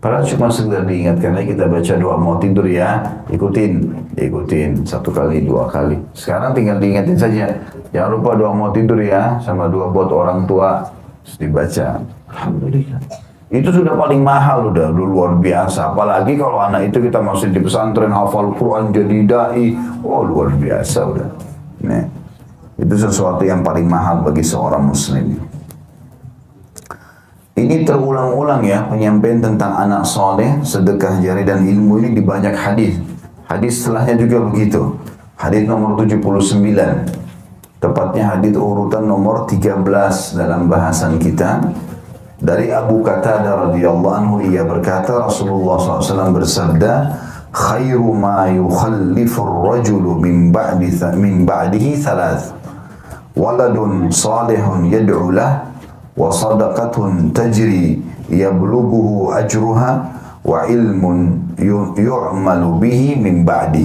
Padahal cuma sekedar diingatkan aja, kita baca doa mau tidur ya, ikutin 1 kali 2 kali. Sekarang tinggal diingatin saja, jangan lupa doa mau tidur ya, sama doa buat orang tua, terus dibaca. Alhamdulillah. Itu sudah paling mahal, udah luar biasa. Apalagi kalau anak itu kita masih di pesantren, hafal Quran, jadi dai, oh luar biasa udah. Nah, itu sesuatu yang paling mahal bagi seorang muslim. Ini terulang-ulang ya, penyampaian tentang anak soleh, sedekah jari dan ilmu ini di banyak hadis. Hadis setelahnya juga begitu. Hadis nomor 79. Tepatnya hadis urutan nomor 13 dalam bahasan kita. Dari Abu Qatadah radhiyallahu anhu, ia berkata, Rasulullah SAW bersabda, khairu ma yukhallifu ar-rajulu min ba'dihi thalath. Waladun salihun yad'u lah, wa sadaqatun tajri yablughuhu ajruha, wa ilmun yu'malu bihi min ba'di.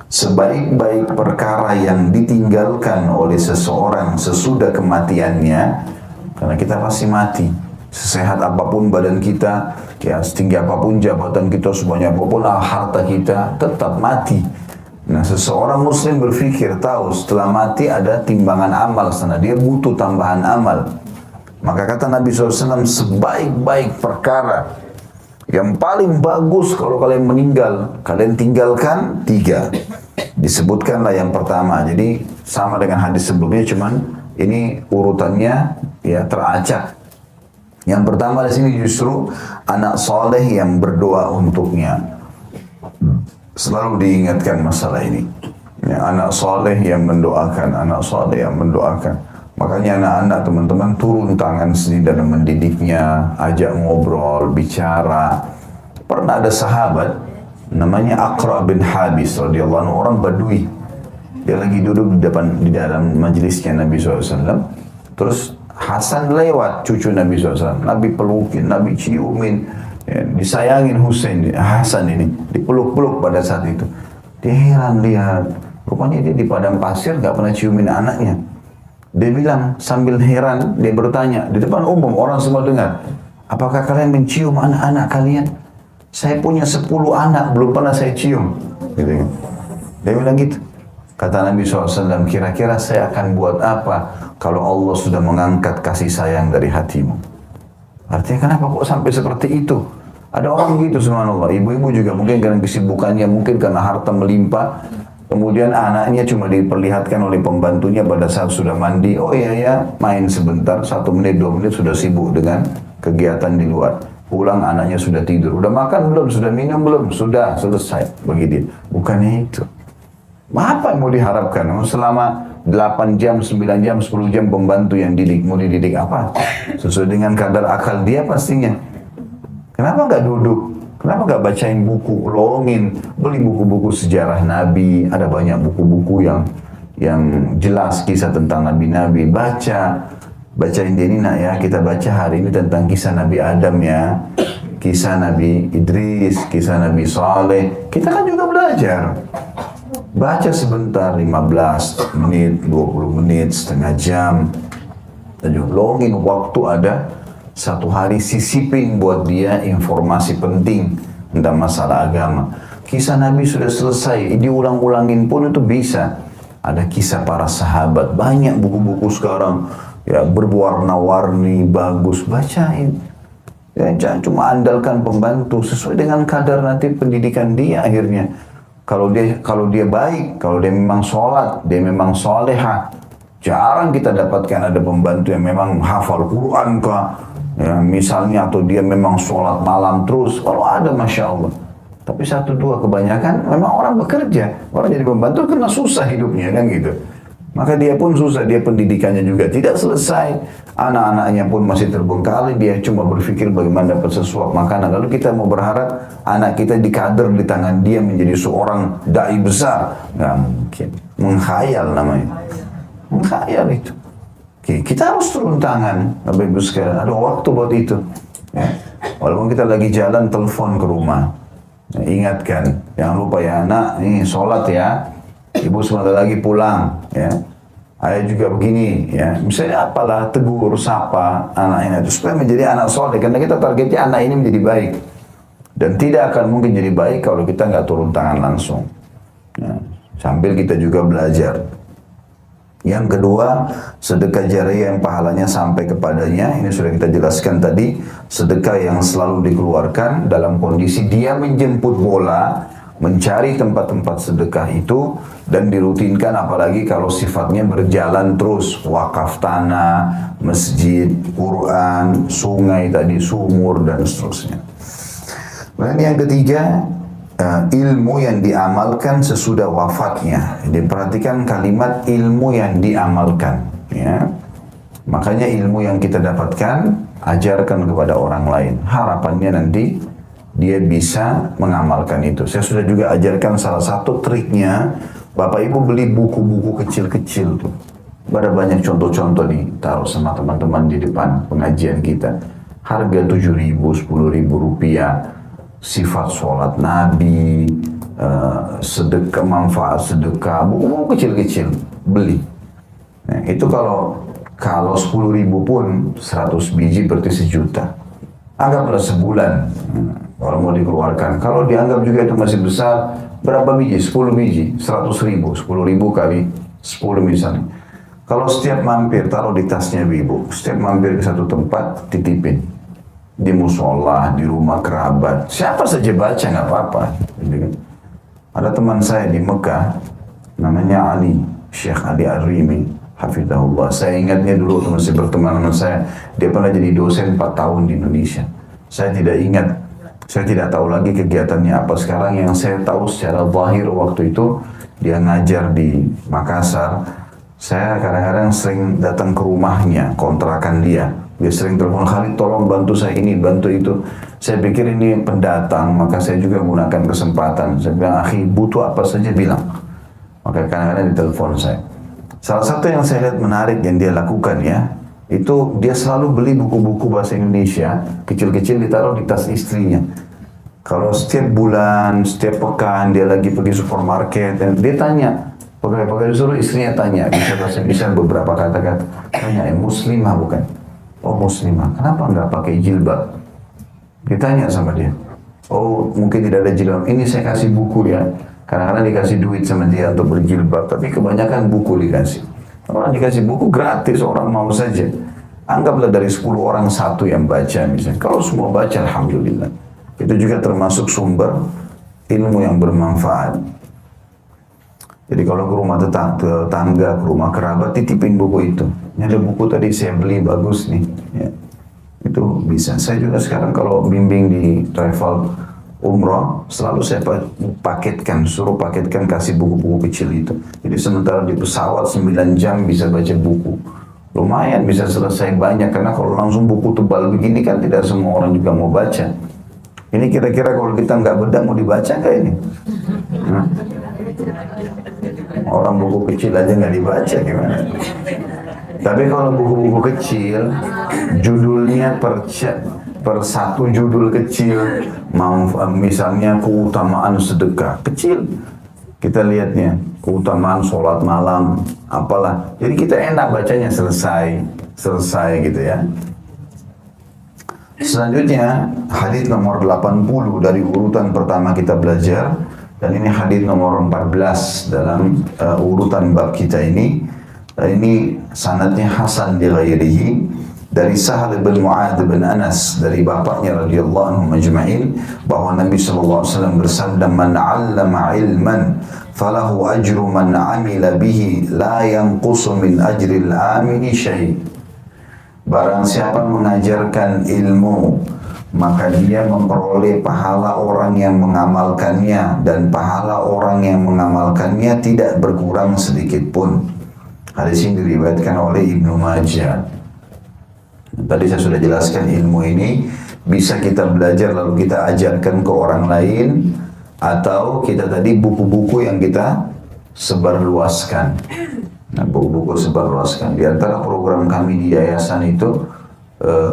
Sebaik-baik perkara yang ditinggalkan oleh seseorang sesudah kematiannya, karena kita pasti mati, sesehat apapun badan kita, ya setinggi apapun jabatan kita, sebanyak apapun harta kita, tetap mati. Nah, seseorang muslim berpikir, tahu setelah mati ada timbangan amal sana, dia butuh tambahan amal. Maka kata Nabi SAW, sebaik-baik perkara yang paling bagus kalau kalian meninggal, kalian tinggalkan 3. Disebutkanlah yang pertama. Jadi sama dengan hadis sebelumnya, cuman ini urutannya ya teracak. Yang pertama di sini justru anak soleh yang berdoa untuknya. Selalu diingatkan masalah ini. Ya, anak soleh yang mendoakan, anak soleh yang mendoakan. Makanya anak-anak teman-teman turun tangan sendiri dalam mendidiknya, ajak ngobrol, bicara. Pernah ada sahabat namanya Aqra bin Habis radhiyallahu anhu, orang Badui. Dia lagi duduk di dalam majelisnya Nabi SAW. Terus Hasan lewat, cucu Nabi SAW. Nabi pelukin, Nabi ciumin, ya, disayangin Hasan ini, dipeluk-peluk pada saat itu. Dia heran lihat, rupanya dia di padang pasir gak pernah ciumin anaknya. Dia bilang sambil heran, dia bertanya di depan umum, orang semua dengar, apakah kalian mencium anak-anak kalian? Saya punya 10 anak, belum pernah saya cium. Gitu. Dia bilang gitu. Kata Nabi SAW, kira-kira saya akan buat apa kalau Allah sudah mengangkat kasih sayang dari hatimu? Artinya kenapa kok sampai seperti itu? Ada orang begitu, subhanallah. Ibu-ibu juga mungkin karena kesibukannya, mungkin karena harta melimpah. Kemudian anaknya cuma diperlihatkan oleh pembantunya pada saat sudah mandi. Oh iya ya, main sebentar, 1 menit, 2 menit sudah sibuk dengan kegiatan di luar. Pulang anaknya sudah tidur. Udah makan belum? Sudah minum belum? Sudah, selesai. Bagi dia. Bukannya itu. Apa yang mau diharapkan? Selama 8 jam, 9 jam, 10 jam pembantu yang didik. Mau dididik apa? Sesuai dengan kadar akal dia pastinya. Kenapa nggak duduk? Kenapa nggak bacain buku, longin, beli buku-buku sejarah Nabi, ada banyak buku-buku yang jelas kisah tentang Nabi-Nabi, bacain dia ini nak ya, kita baca hari ini tentang kisah Nabi Adam ya, kisah Nabi Idris, kisah Nabi Saleh, kita kan juga belajar. Baca sebentar, 15 menit, 20 menit, setengah jam, dan juga longin waktu ada. 1 hari sisipin buat dia informasi penting tentang masalah agama. Kisah Nabi sudah selesai, diulang-ulangin pun itu bisa. Ada kisah para sahabat, banyak buku-buku sekarang ya berwarna-warni, bagus, bacain. Ya, jangan cuma andalkan pembantu, sesuai dengan kadar nanti pendidikan dia akhirnya. Kalau dia baik, kalau dia memang sholat, dia memang solehah. Jarang kita dapatkan ada pembantu yang memang hafal Quran kah, ya, misalnya, atau dia memang sholat malam terus. Kalau ada, Masya Allah. Tapi 1-2 kebanyakan memang orang bekerja. Orang jadi pembantu karena susah hidupnya, kan gitu. Maka dia pun susah, dia pendidikannya juga tidak selesai. Anak-anaknya pun masih terbengkalai, dia cuma berpikir bagaimana dapat sesuap makanan. Lalu kita mau berharap anak kita dikader di tangan dia menjadi seorang dai besar. Nggak mungkin. Menghayal namanya. Menghayal itu. Oke, kita harus turun tangan. Bapak Ibu sekalian, ada waktu buat itu. Ya. Walaupun kita lagi jalan, telepon ke rumah. Ya, ingatkan, jangan lupa ya anak, ini sholat ya. Ibu sebentar lagi pulang, ya. Ayah juga begini, ya. Misalnya apalah, tegur, sapa anak ini itu supaya menjadi anak soleh. Karena kita targetnya anak ini menjadi baik. Dan tidak akan mungkin jadi baik kalau kita nggak turun tangan langsung. Ya. Sambil kita juga belajar. Yang kedua, sedekah jariah yang pahalanya sampai kepadanya. Ini sudah kita jelaskan tadi. Sedekah yang selalu dikeluarkan dalam kondisi dia menjemput bola, mencari tempat-tempat sedekah itu, dan dirutinkan apalagi kalau sifatnya berjalan terus. Wakaf tanah, masjid, Quran, sungai tadi, sumur, dan seterusnya. Dan yang ketiga, ilmu yang diamalkan sesudah wafatnya. Diperhatikan kalimat ilmu yang diamalkan, ya. Makanya ilmu yang kita dapatkan, ajarkan kepada orang lain. Harapannya nanti dia bisa mengamalkan itu. Saya sudah juga ajarkan salah satu triknya. Bapak Ibu beli buku-buku kecil-kecil tuh. Ada banyak contoh-contoh nih, taruh sama teman-teman di depan pengajian kita. Harga 7.000, 10.000 rupiah. Sifat sholat Nabi, sedekah, manfaat sedekah, buku-buku kecil-kecil, beli. Nah, itu kalau 10.000 pun 100 biji berarti 1.000.000. Anggaplah sebulan kalau mau dikeluarkan. Kalau dianggap juga itu masih besar, berapa biji? 10 biji, 100.000, 10.000 kali 10 misalnya. Kalau setiap mampir, taruh di tasnya ibu, setiap mampir ke satu tempat, titipin. Di musola, di rumah kerabat, siapa saja baca nggak apa-apa. Ada teman saya di Mekah, namanya Ali, Syekh Ali Ar-Rimi, hafizahullah. Saya ingatnya dulu masih berteman dengan saya, dia pernah jadi dosen 4 tahun di Indonesia. Saya tidak ingat, saya tidak tahu lagi kegiatannya apa sekarang. Yang saya tahu secara zahir waktu itu, dia ngajar di Makassar. Saya kadang-kadang sering datang ke rumahnya, kontrakan dia. Dia sering telepon, Khalid tolong bantu saya ini, bantu itu. Saya pikir ini pendatang, maka saya juga gunakan kesempatan. Saya bilang, akhi butuh apa saja bilang. Maka kadang-kadang ditelepon saya. Salah satu yang saya lihat menarik yang dia lakukan ya, itu dia selalu beli buku-buku bahasa Indonesia, kecil-kecil ditaruh di tas istrinya. Kalau setiap bulan, setiap pekan dia lagi pergi supermarket, dan dia tanya, pegawai-pegawai disuruh istrinya tanya, bisa bahasa Indonesia beberapa kata-kata. Tanya, muslimah bukan? Oh muslimah, kenapa nggak pakai jilbab? Ditanya sama dia. Oh mungkin tidak ada jilbab. Ini saya kasih buku ya. Kadang-kadang dikasih duit sama dia untuk berjilbab, tapi kebanyakan buku dikasih. Orang dikasih buku gratis, orang mau saja. Anggaplah dari 10 orang 1 yang baca misalnya. Kalau semua baca, alhamdulillah. Itu juga termasuk sumber ilmu yang bermanfaat. Jadi kalau ke rumah tetangga, ke rumah kerabat, titipin buku itu. Ini ada buku tadi saya beli, bagus nih. Ya. Itu bisa. Saya juga sekarang kalau bimbing di travel umroh, selalu saya paketkan, suruh paketkan, kasih buku-buku kecil itu. Jadi sementara di pesawat 9 jam bisa baca buku. Lumayan bisa selesai banyak, karena kalau langsung buku tebal begini kan tidak semua orang juga mau baca. Ini kira-kira kalau kita nggak bedah mau dibaca nggak ini? Nah. Orang buku kecil aja nggak dibaca gimana? Tapi kalau buku-buku kecil, judulnya per satu judul kecil, misalnya keutamaan sedekah kecil, kita lihatnya keutamaan sholat malam, apalah. Jadi kita enak bacanya, selesai gitu ya. Selanjutnya hadits nomor 80 dari urutan pertama kita belajar. Dan ini hadits nomor 14 dalam urutan bab kita ini. Dan ini sanadnya hasan di ghairihi dari Sahal bin Mu'adz bin Anas dari bapaknya radhiyallahu anhu majma'in bahwa Nabi sallallahu alaihi wasallam bersabda, "Man 'allama 'ilman falahu ajru man 'amila bihi la yanqusu min ajril 'amili syai'." Barang siapa mengajarkan ilmu, maka dia memperoleh pahala orang yang mengamalkannya, dan pahala orang yang mengamalkannya tidak berkurang sedikit pun. Hadis ini diriwayatkan oleh Ibnu Majah. Tadi saya sudah jelaskan ilmu ini bisa kita belajar lalu kita ajarkan ke orang lain, atau kita tadi buku-buku yang kita sebarluaskan. Nah, buku-buku sebarluaskan. Di antara program kami di yayasan itu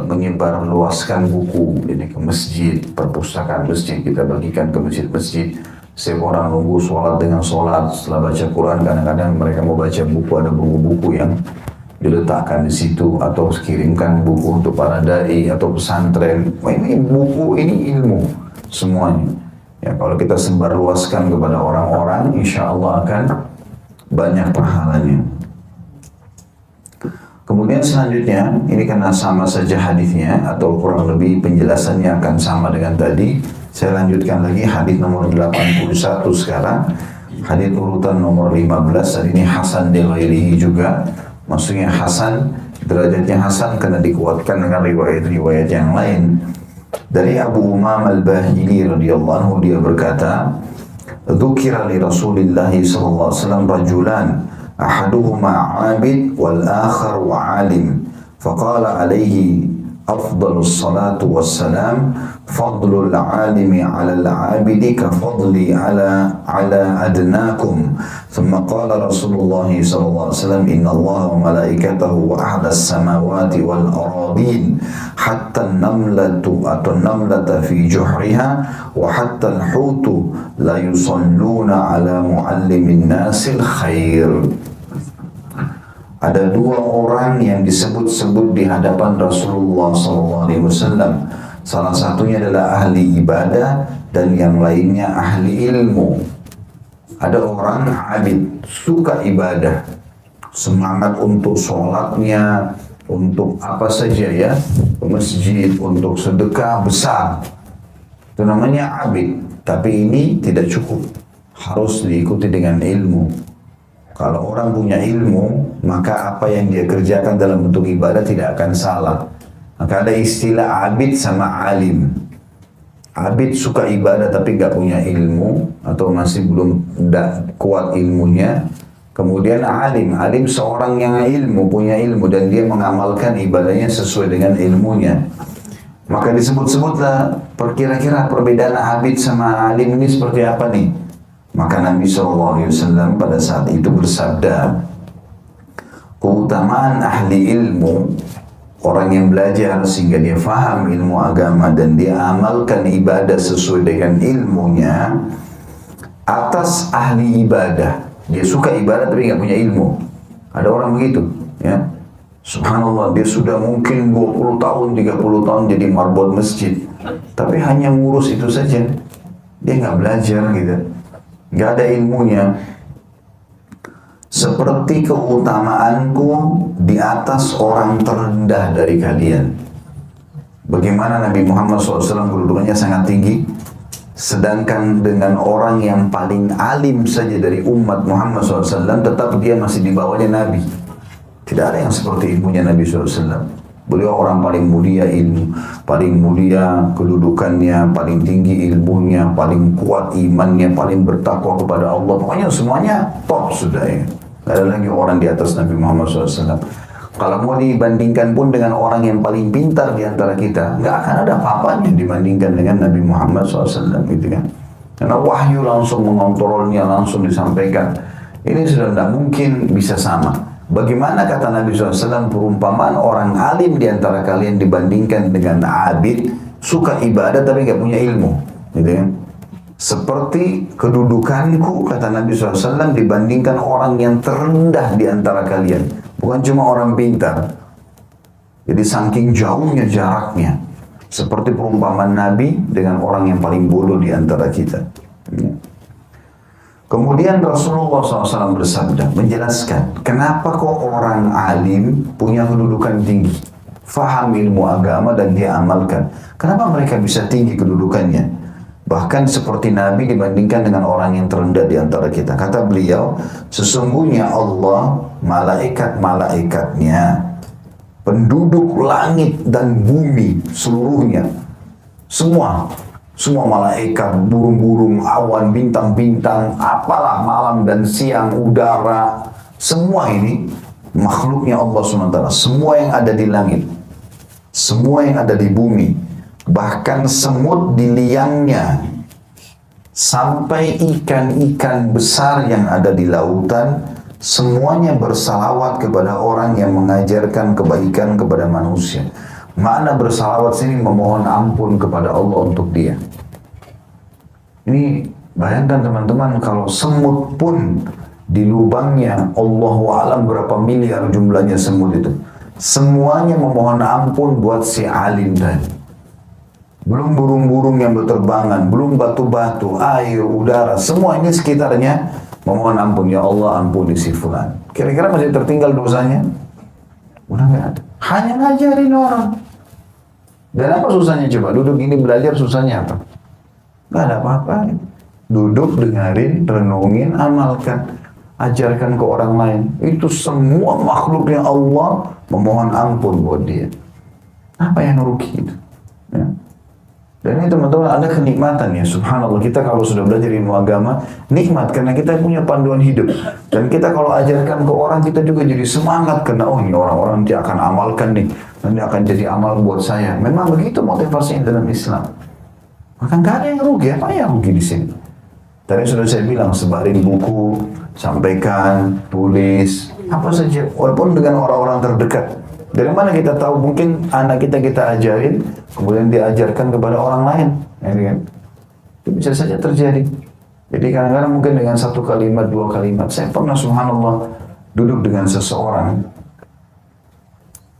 menyebarluaskan buku ini ke masjid, perpustakaan masjid, kita bagikan ke masjid-masjid. Setiap orang nunggu sholat dengan sholat, setelah baca Quran kadang-kadang mereka mau baca buku, ada buku-buku yang diletakkan di situ, atau kirimkan buku untuk para dai atau pesantren. Ini buku, ini ilmu semuanya. Ya, kalau kita sebarluaskan kepada orang-orang, insya Allah akan banyak pahalanya. Kemudian selanjutnya, ini karena sama saja hadisnya atau kurang lebih penjelasannya akan sama dengan tadi. Saya lanjutkan lagi hadis nomor 81 sekarang. Hadis urutan nomor 15, dan ini Hasan li ghairihi juga. Maksudnya Hasan, derajatnya Hasan karena dikuatkan dengan riwayat-riwayat yang lain. Dari Abu Umamah al-Bahili radhiyallahu anhu, dia berkata, "Dzukira li Rasulillah sallallahu alaihi wasallam rajulan, ahaduhuma 'abid wal akharu 'alim. Faqala alaihi afdalus salatu wassalam, fadlul 'alimi 'ala al-'abidi ka fadli 'ala adnakum." Thumma qala Rasulullah sallallahu alaihi wasallam, "Inna Allah wa malaikatahu wa ahla as-samawati wal aradin hatta an-namlata fi juhriha wa hatta al-hutu la yusalluna 'ala muallimin nasil khair." Ada dua orang yang disebut-sebut di hadapan Rasulullah SAW. Salah satunya adalah ahli ibadah dan yang lainnya ahli ilmu. Ada orang abid, suka ibadah, semangat untuk sholatnya, untuk apa saja ya, ke masjid, untuk sedekah besar. Itu namanya abid. Tapi ini tidak cukup, harus diikuti dengan ilmu. Kalau orang punya ilmu, maka apa yang dia kerjakan dalam bentuk ibadah tidak akan salah. Maka ada istilah abid sama alim. Abid suka ibadah tapi nggak punya ilmu, atau masih belum kuat ilmunya. Kemudian alim seorang yang ilmu, punya ilmu, dan dia mengamalkan ibadahnya sesuai dengan ilmunya. Maka disebut-sebutlah kira-kira perbedaan abid sama alim ini seperti apa nih? Maka Nabi SAW pada saat itu bersabda, keutamaan ahli ilmu, orang yang belajar sehingga dia faham ilmu agama dan dia amalkan ibadah sesuai dengan ilmunya, atas ahli ibadah. Dia suka ibadah tapi nggak punya ilmu. Ada orang begitu, ya. Subhanallah, dia sudah mungkin 20 tahun, 30 tahun jadi marbot masjid, tapi hanya ngurus itu saja. Dia nggak belajar gitu. Gak ada ilmunya. Seperti keutamaanku di atas orang terendah dari kalian. Bagaimana Nabi Muhammad SAW kedudukannya sangat tinggi, sedangkan dengan orang yang paling alim saja dari umat Muhammad SAW, tetap dia masih di bawahnya Nabi. Tidak ada yang seperti ilmunya Nabi SAW. Beliau orang paling mulia ilmu, paling mulia kedudukannya, paling tinggi ilmunya, paling kuat imannya, paling bertakwa kepada Allah. Pokoknya semuanya top sudah ya. Tidak ada lagi orang di atas Nabi Muhammad SAW. Kalau mau dibandingkan pun dengan orang yang paling pintar di antara kita, nggak akan ada apa-apanya dibandingkan dengan Nabi Muhammad SAW, gitu kan. Karena wahyu langsung mengontrolnya, langsung disampaikan. Ini sudah tidak mungkin bisa sama. Bagaimana kata Nabi SAW perumpamaan orang alim di antara kalian dibandingkan dengan abid, suka ibadah tapi nggak punya ilmu, gitu kan? Seperti kedudukanku, kata Nabi SAW, dibandingkan orang yang terendah di antara kalian. Bukan cuma orang pintar. Jadi saking jauhnya jaraknya. Seperti perumpamaan Nabi dengan orang yang paling bodoh di antara kita. Kemudian Rasulullah SAW bersabda, menjelaskan, kenapa kok orang alim punya kedudukan tinggi, faham ilmu agama dan dia amalkan. Kenapa mereka bisa tinggi kedudukannya? Bahkan seperti Nabi dibandingkan dengan orang yang terendah di antara kita. Kata beliau, sesungguhnya Allah, malaikat-malaikatnya, penduduk langit dan bumi seluruhnya, semua malaikat, burung-burung, awan, bintang-bintang, apalah malam dan siang, udara, semua ini makhluknya Allah SWT, semua yang ada di langit, semua yang ada di bumi, bahkan semut di liangnya, sampai ikan-ikan besar yang ada di lautan, semuanya bersalawat kepada orang yang mengajarkan kebaikan kepada manusia. Makna bersalawat sini memohon ampun kepada Allah untuk dia. Ini bayangkan teman-teman, kalau semut pun di lubangnya, Allahu a'lam berapa miliar jumlahnya semut itu, semuanya memohon ampun buat si alim tadi. Belum burung-burung yang berterbangan, belum batu-batu, air, udara, semua ini sekitarnya memohon ampun. Ya Allah, ampuni si fulan. Kira-kira masih tertinggal dosanya? Udah nggak ada. Hanya ngajarin orang. Dan apa susahnya coba? Duduk ini belajar, susahnya apa? Nggak ada apa-apa. Duduk, dengerin, renungin, amalkan. Ajarkan ke orang lain. Itu semua makhluknya Allah memohon ampun buat dia. Apa yang rugi itu? Ya. Dan ini teman-teman ada kenikmatan ya, subhanallah, kita kalau sudah belajar ilmu agama, nikmat karena kita punya panduan hidup. Dan kita kalau ajarkan ke orang, kita juga jadi semangat karena oh ini orang-orang dia akan amalkan nih, nanti akan jadi amal buat saya. Memang begitu motivasinya dalam Islam. Maka nggak ada yang rugi, apa yang rugi di sini? Tadi sudah saya bilang, sebarin buku, sampaikan, tulis, apa saja, walaupun dengan orang-orang terdekat. Dari mana kita tahu? Mungkin anak kita ajarin, kemudian diajarkan kepada orang lain, ya kan? Itu bisa saja terjadi. Jadi kadang-kadang mungkin dengan satu kalimat, dua kalimat. Saya pernah subhanallah duduk dengan seseorang,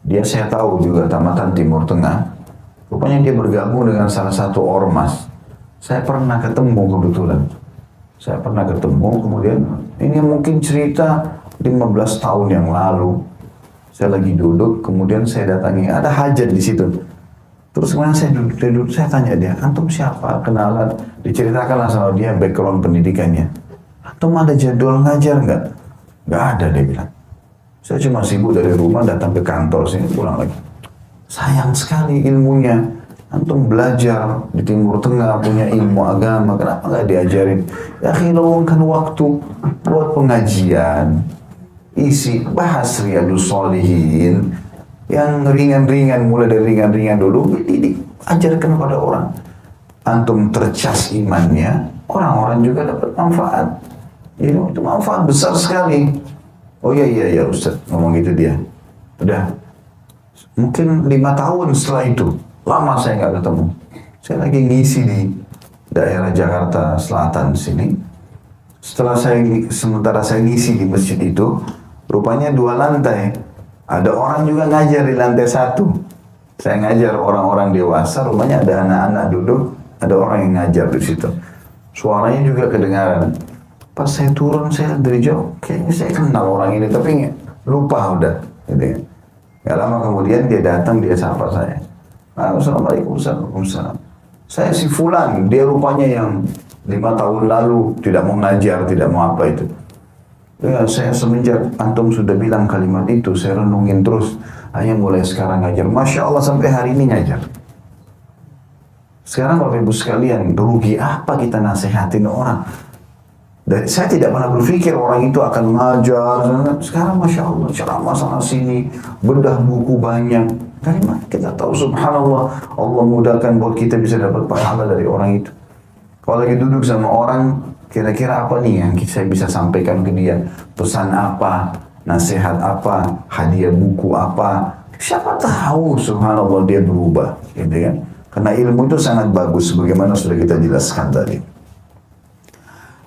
dia saya tahu juga tamatan Timur Tengah. Rupanya dia bergabung dengan salah satu ormas. Saya pernah ketemu kebetulan. Saya pernah ketemu, kemudian ini mungkin cerita 15 tahun yang lalu. Saya lagi duduk, kemudian saya datangi, ada hajat di situ. Terus kemudian saya duduk, saya tanya dia, antum siapa? Kenalan, diceritakanlah sama dia background pendidikannya. Antum ada jadwal ngajar nggak? Nggak ada, dia bilang. Saya cuma sibuk dari rumah datang ke kantor sini, pulang lagi. Sayang sekali ilmunya. Antum belajar di Timur Tengah, punya ilmu agama, kenapa nggak diajarin? Ya luangkan waktu buat pengajian. Isi bahas Riyadhus Shalihin yang ringan-ringan, mulai dari ringan-ringan dulu, diajarkan kepada orang. Antum tercas imannya, orang-orang juga dapat manfaat. Itu manfaat besar sekali. Oh iya Ustaz, ngomong gitu dia. Udah, mungkin 5 tahun setelah itu, lama saya nggak ketemu. Saya lagi ngisi di daerah Jakarta Selatan sini. Sementara saya ngisi di masjid itu, rupanya 2 lantai. Ada orang juga ngajar di lantai 1. Saya ngajar orang-orang dewasa, rupanya ada anak-anak duduk, ada orang yang ngajar di situ. Suaranya juga kedengaran. Pas saya turun, saya dari jauh, kayaknya saya kenal orang ini, tapi lupa udah. Gitu. Gak lama kemudian dia datang, dia sapa saya. Assalamualaikum, Waalaikumsalam. Saya si Fulan, dia rupanya yang 5 tahun lalu tidak mau ngajar, tidak mau apa itu. Ya, saya semenjak antum sudah bilang kalimat itu, saya renungin terus. Hanya mulai sekarang ngajar. Masya Allah sampai hari ini ngajar. Sekarang Bapak Ibu sekalian, rugi apa kita nasihatin orang? Dan saya tidak pernah berpikir orang itu akan ngajar. Sekarang Masya Allah, ceramah sana sini, bedah buku banyak. Dari mana kita tahu subhanallah, Allah mudahkan buat kita bisa dapat pahala dari orang itu. Kalau lagi duduk sama orang, kira-kira apa nih yang saya bisa sampaikan ke dia? Pesan apa? Nasihat apa? Hadiah buku apa? Siapa tahu subhanallah dia berubah, gitu kan? Karena ilmu itu sangat bagus, sebagaimana sudah kita jelaskan tadi.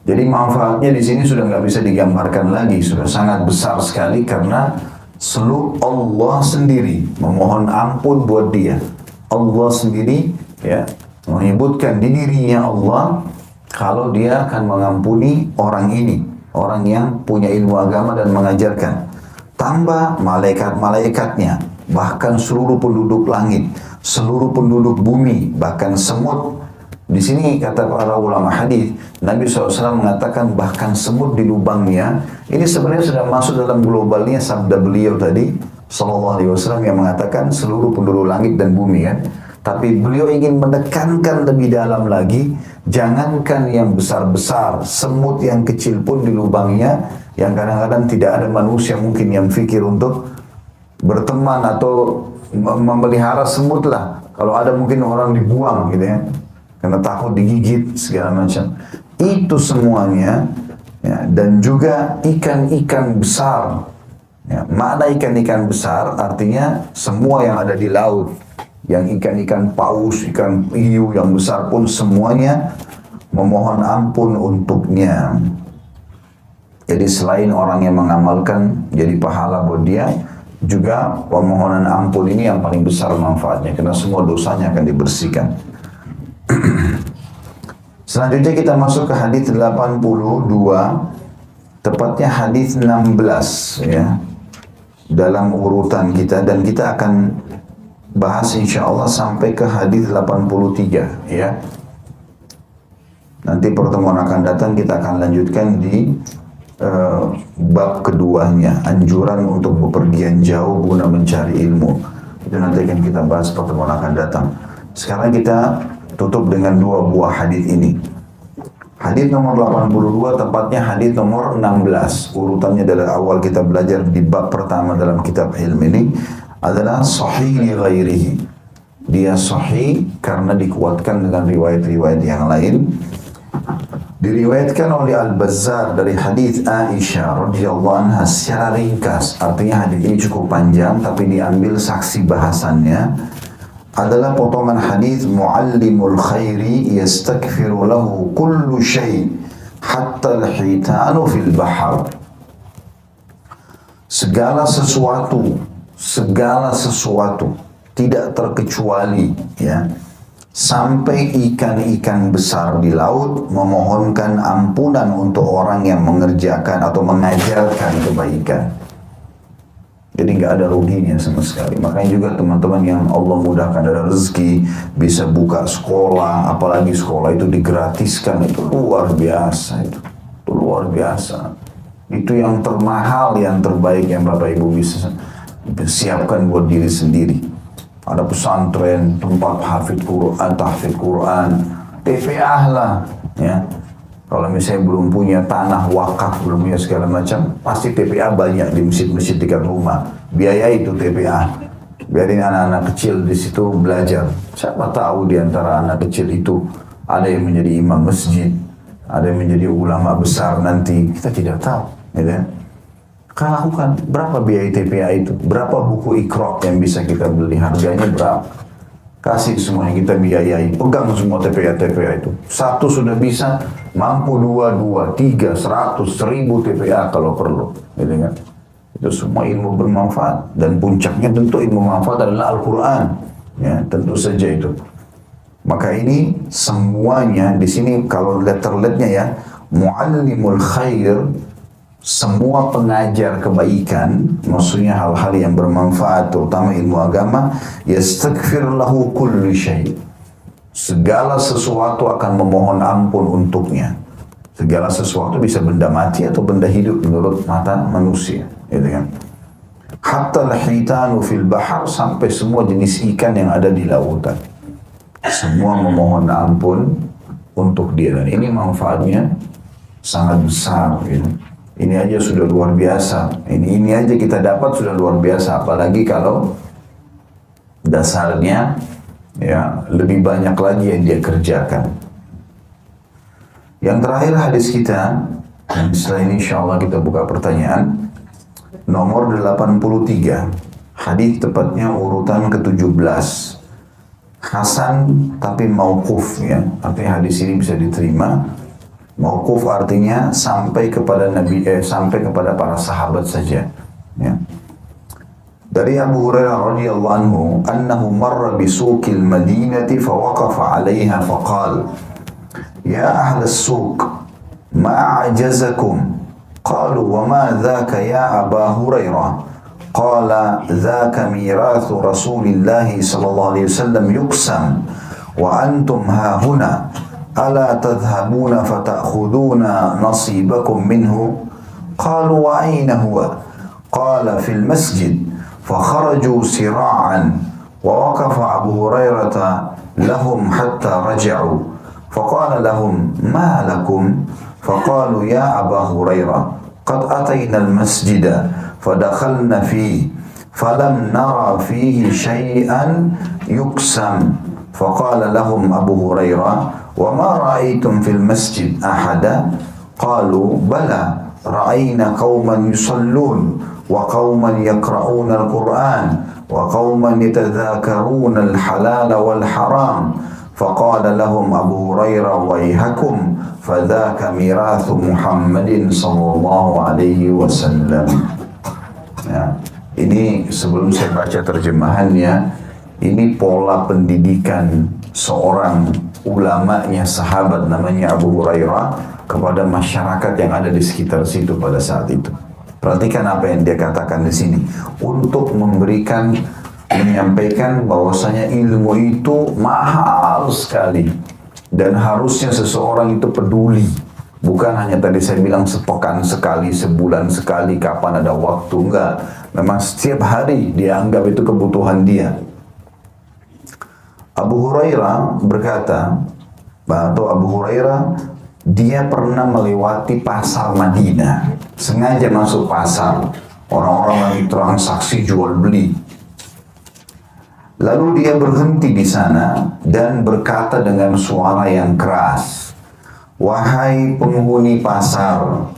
Jadi manfaatnya di sini sudah nggak bisa digambarkan lagi, sudah sangat besar sekali karena seluruh Allah sendiri memohon ampun buat dia. Allah sendiri ya menyebutkan di dirinya Allah kalau dia akan mengampuni orang ini, orang yang punya ilmu agama dan mengajarkan. Tambah malaikat-malaikatnya, bahkan seluruh penduduk langit, seluruh penduduk bumi, bahkan semut. Di sini kata para ulama hadis, Nabi SAW mengatakan bahkan semut di lubangnya. Ini sebenarnya sudah masuk dalam globalnya sabda beliau tadi, SAW yang mengatakan seluruh penduduk langit dan bumi kan. Tapi beliau ingin menekankan lebih dalam lagi, jangankan yang besar-besar, semut yang kecil pun di lubangnya, yang kadang-kadang tidak ada manusia mungkin yang fikir untuk berteman atau memelihara semut lah. Kalau ada mungkin orang dibuang gitu ya, karena takut digigit segala macam. Itu semuanya ya, dan juga ikan-ikan besar. Ya, makna ikan-ikan besar artinya semua yang ada di laut, yang ikan-ikan paus, ikan hiu yang besar pun semuanya memohon ampun untuknya. Jadi selain orang yang mengamalkan jadi pahala buat dia, juga permohonan ampun ini yang paling besar manfaatnya, karena semua dosanya akan dibersihkan. Selanjutnya kita masuk ke hadis 82, tepatnya hadis 16 ya, dalam urutan kita, dan kita akan bahas insya Allah sampai ke hadis 83 ya. Nanti pertemuan akan datang kita akan lanjutkan di bab keduanya, anjuran untuk bepergian jauh guna mencari ilmu. Itu nanti akan kita bahas pertemuan akan datang. Sekarang kita tutup dengan dua buah hadis ini. Hadis nomor 82 tepatnya hadis nomor 16. Urutannya dari awal kita belajar di bab pertama dalam kitab ilmu ini adalah sahih li ghairihi. Dia sahih karena dikuatkan dengan riwayat-riwayat yang lain. Diriwayatkan oleh Al-Bazzar dari hadis Aisyah radhiyallahu anha secara ringkas. Artinya hadis ini cukup panjang tapi diambil saksi bahasannya. Adalah potongan hadis muallimul khairi yastakfiru lahu kullu syai hatta al-hitanu fil bahar. Segala sesuatu tidak terkecuali ya, sampai ikan-ikan besar di laut memohonkan ampunan untuk orang yang mengerjakan atau mengajarkan kebaikan. Jadi nggak ada ruginya sama sekali. Makanya juga teman-teman yang Allah mudahkan ada rezeki bisa buka sekolah, apalagi sekolah itu digratiskan, itu luar biasa itu luar biasa. Itu yang termahal, yang terbaik yang Bapak Ibu bisa siapkan buat diri sendiri. Ada pesantren, tempat hafid Quran, tahfidz Quran, TPA lah ya. Kalau misalnya belum punya tanah wakaf, belum punya segala macam, pasti TPA banyak di masjid-masjid dekat rumah. Biaya itu TPA. Biarin anak-anak kecil di situ belajar. Siapa tahu di antara anak kecil itu ada yang menjadi imam masjid, ada yang menjadi ulama besar nanti. Kita tidak tahu, ya kan? Lakukan. Berapa biaya TPA itu? Berapa buku Iqra yang bisa kita beli? Harganya berapa? Kasih semuanya, kita biayai. Pegang semua TPA-TPA itu. Satu sudah bisa, mampu dua, tiga, 100, 1000 TPA kalau perlu. Gitu kan? Itu semua ilmu bermanfaat. Dan puncaknya tentu ilmu manfaat adalah Al-Quran. Ya, tentu saja itu. Maka ini semuanya di sini kalau letterletnya ya, muallimul khair, semua pengajar kebaikan, maksudnya hal-hal yang bermanfaat, terutama ilmu agama, yastaghfir lahu kullu syai. Segala sesuatu akan memohon ampun untuknya. Segala sesuatu bisa benda mati atau benda hidup menurut mata manusia, gitu kan? Hatta al-hitanu fil bahar, sampai semua jenis ikan yang ada di lautan. Semua memohon ampun untuk dia, dan ini manfaatnya sangat besar, gitu. Ini aja sudah luar biasa. Ini aja kita dapat sudah luar biasa. Apalagi kalau dasarnya ya lebih banyak lagi yang dia kerjakan. Yang terakhir hadis kita, dan setelah ini insya Allah kita buka pertanyaan. Nomor 83. Hadis tepatnya urutan ke-17. Hasan tapi mauquf ya. Artinya hadis ini bisa diterima. Mauquf artinya sampai kepada Nabi, sampai kepada para sahabat saja. Ya. Dari Abu Hurairah radhiyallahu anhu, annahu marra bi suqil Madinati fa waqafa 'alayha fa qala, ya ahla as-suq, ma a'jazakum? Qalu wa ma dhaka ya Aba Hurairah? Qala dhaka mirathu Rasulillah sallallahu alaihi wasallam yuqsam wa antum ha huna. ألا تذهبون فتأخذون نصيبكم منه؟ قالوا وأين هو؟ قال في المسجد. فخرجوا سراعا ووقف أبو هريرة لهم حتى رجعوا فقال لهم ما لكم فقالوا يا أبا هريرة قد أتينا المسجد فدخلنا فيه فلم نرى فيه شيئا يقسم فقال لهم أبو هريرة وما رأيتم في المسجد أحدا قالوا بلى رأينا قوما يصلون وقوما يقرؤون القرآن وقوما يتذاكرون الحلال والحرام فقال لهم أبو هريرة ويحكم فذاك ميراث محمد صلى الله عليه وسلم. Ya, ini sebelum saya baca terjemahannya, ini pola pendidikan seorang ulamanya sahabat namanya Abu Hurairah kepada masyarakat yang ada di sekitar situ pada saat itu. Perhatikan apa yang dia katakan di sini untuk menyampaikan bahwasanya ilmu itu mahal sekali dan harusnya seseorang itu peduli. Bukan hanya tadi saya bilang sepekan sekali, sebulan sekali, kapan ada waktu, enggak. Memang setiap hari dia anggap itu kebutuhan dia. Abu Hurairah berkata, atau Abu Hurairah, dia pernah melewati pasar Madinah, sengaja masuk pasar, orang-orang lagi transaksi jual beli. Lalu dia berhenti di sana dan berkata dengan suara yang keras, wahai penghuni pasar,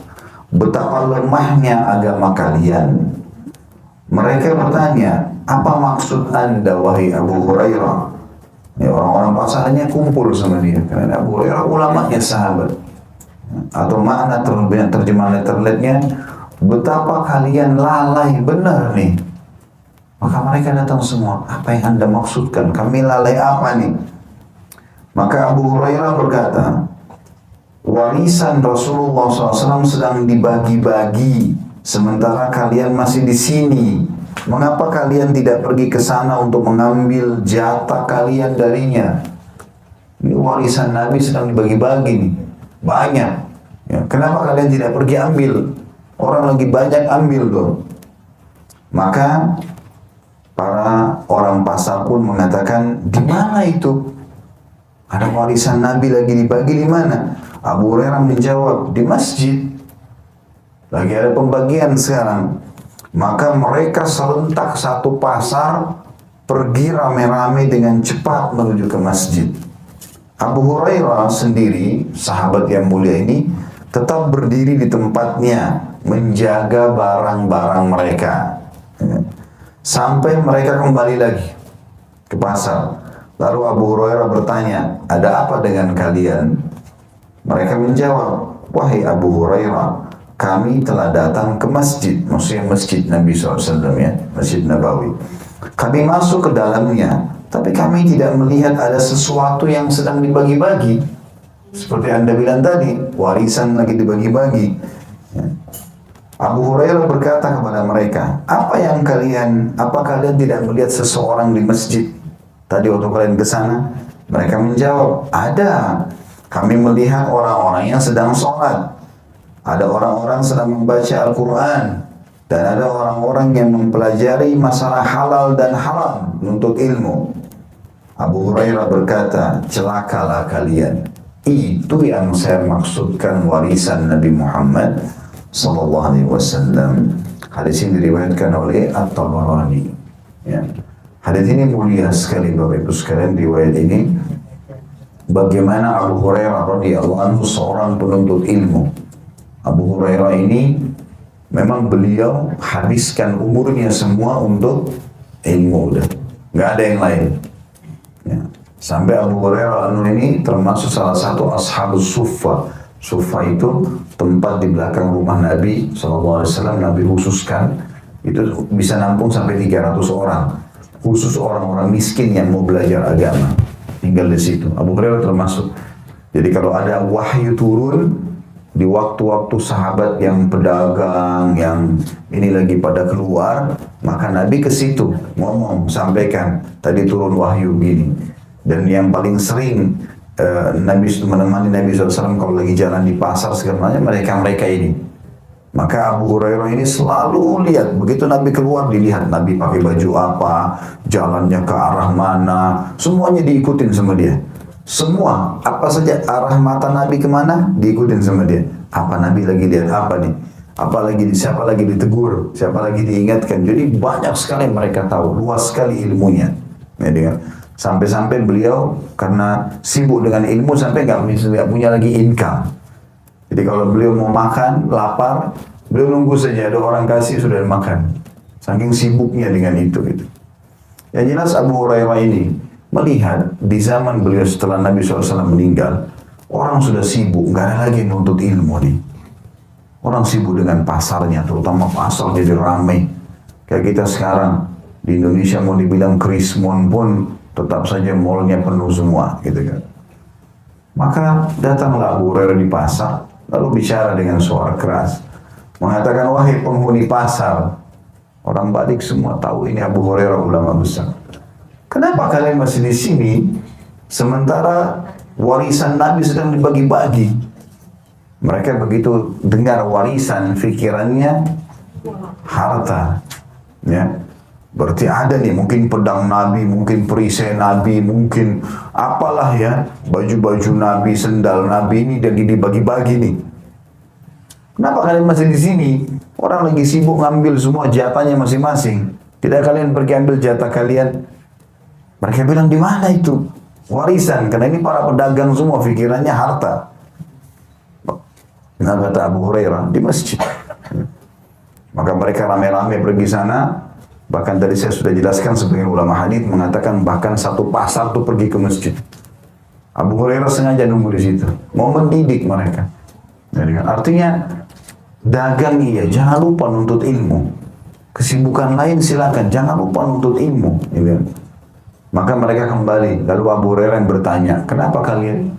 betapa lemahnya agama kalian. Mereka bertanya, apa maksud anda wahai Abu Hurairah? Ya, orang-orang pasarnya kumpul sama dia karena Abu Hurairah ulamanya sahabat. Atau makna terjemahan letterletnya, betapa kalian lalai, benar nih. Maka mereka datang semua, apa yang anda maksudkan? Kami lalai apa nih? Maka Abu Hurairah berkata, warisan Rasulullah SAW sedang dibagi-bagi, sementara kalian masih di sini. Mengapa kalian tidak pergi ke sana untuk mengambil jatah kalian darinya? Ini warisan Nabi sedang dibagi-bagi nih, banyak. Ya, kenapa kalian tidak pergi ambil? Orang lagi banyak ambil dong. Maka para orang pasar pun mengatakan, di mana itu? Ada warisan Nabi lagi dibagi di mana? Abu Hurairah menjawab, di masjid. Lagi ada pembagian sekarang. Maka mereka serentak satu pasar pergi rame-rame dengan cepat menuju ke masjid. Abu Hurairah sendiri, sahabat yang mulia ini, tetap berdiri di tempatnya menjaga barang-barang mereka. Sampai mereka kembali lagi ke pasar. Lalu Abu Hurairah bertanya, ada apa dengan kalian? Mereka menjawab, wahai Abu Hurairah, kami telah datang ke masjid, maksudnya masjid Nabi SAW, ya, Masjid Nabawi. Kami masuk ke dalamnya, tapi kami tidak melihat ada sesuatu yang sedang dibagi-bagi. Seperti Anda bilang tadi, warisan lagi dibagi-bagi. Ya. Abu Hurairah berkata kepada mereka, apa kalian tidak melihat seseorang di masjid tadi waktu kalian ke sana? Mereka menjawab, ada. Kami melihat orang-orang yang sedang sholat. Ada orang-orang sedang membaca Al-Quran. Dan ada orang-orang yang mempelajari masalah halal dan haram untuk ilmu. Abu Hurairah berkata, celakalah kalian. Itu yang saya maksudkan warisan Nabi Muhammad sallallahu alaihi wasallam. Hadis ini diriwayatkan oleh At-Tabarani. Ya. Hadis ini mulia sekali Bapak Ibu sekalian, riwayat ini. Bagaimana Abu Hurairah radhiyallahu anhu seorang penuntut ilmu. Abu Hurairah ini memang beliau habiskan umurnya semua untuk ilmu, udah nggak ada yang lain. Ya. Sampai Abu Hurairah ini termasuk salah satu ashabus suffah. Suffah itu tempat di belakang rumah Nabi SAW, Nabi khususkan itu bisa nampung sampai 300 orang. Khusus orang-orang miskin yang mau belajar agama tinggal di situ. Abu Hurairah termasuk. Jadi kalau ada wahyu turun di waktu-waktu sahabat yang pedagang, yang ini lagi pada keluar, maka Nabi ke situ ngomong, sampaikan, tadi turun wahyu gini. Dan yang paling sering Nabi menemani Nabi SAW kalau lagi jalan di pasar segala macam, mereka ini. Maka Abu Hurairah ini selalu lihat, begitu Nabi keluar dilihat Nabi pakai baju apa, jalannya ke arah mana, semuanya diikutin sama dia. Semua, apa saja arah mata Nabi kemana, diikutin sama dia. Apa Nabi lagi lihat apa nih? Siapa lagi ditegur, siapa lagi diingatkan. Jadi banyak sekali mereka tahu, luas sekali ilmunya. Ya, sampai-sampai beliau karena sibuk dengan ilmu sampai nggak punya lagi income. Jadi kalau beliau mau makan, lapar, beliau nunggu saja ada orang kasih sudah makan. Saking sibuknya dengan itu. Gitu. Yang jelas Abu Hurairah ini melihat di zaman beliau setelah Nabi SAW meninggal, orang sudah sibuk, nggak ada lagi nuntut ilmu nih. Orang sibuk dengan pasarnya, terutama pasar jadi ramai. Kayak kita sekarang di Indonesia mau dibilang krismon pun tetap saja mallnya penuh semua, gitu kan. Maka datanglah Abu Hurairah di pasar. Lalu bicara dengan suara keras, mengatakan, wahai penghuni pasar, orang balik semua tahu ini Abu Hurairah ulama besar. Kenapa kalian masih di sini, sementara warisan Nabi sedang dibagi-bagi? Mereka begitu dengar warisan, pikirannya harta, ya. Berarti ada nih, mungkin pedang Nabi, mungkin perisai Nabi, mungkin apalah ya, baju-baju Nabi, sendal Nabi ini dan dibagi-bagi nih. Kenapa kalian masih di sini? Orang lagi sibuk ngambil semua jatahnya masing-masing. Tidak kalian pergi ambil jatah kalian? Mereka bilang, di mana itu? Warisan, karena ini para pedagang semua, pikirannya harta. Nah, kata Abu Hurairah, di masjid. Maka mereka rame-rame pergi sana. Bahkan tadi saya sudah jelaskan sebagian ulama hadits mengatakan bahkan satu pasar tuh pergi ke masjid. Abu Hurairah sengaja nunggu di situ, mau mendidik mereka. Jadi, artinya dagang iya, jangan lupa nuntut ilmu. Kesibukan lain silakan, jangan lupa nuntut ilmu. Gitu. Maka mereka kembali, lalu Abu Hurairah yang bertanya, kenapa kalian?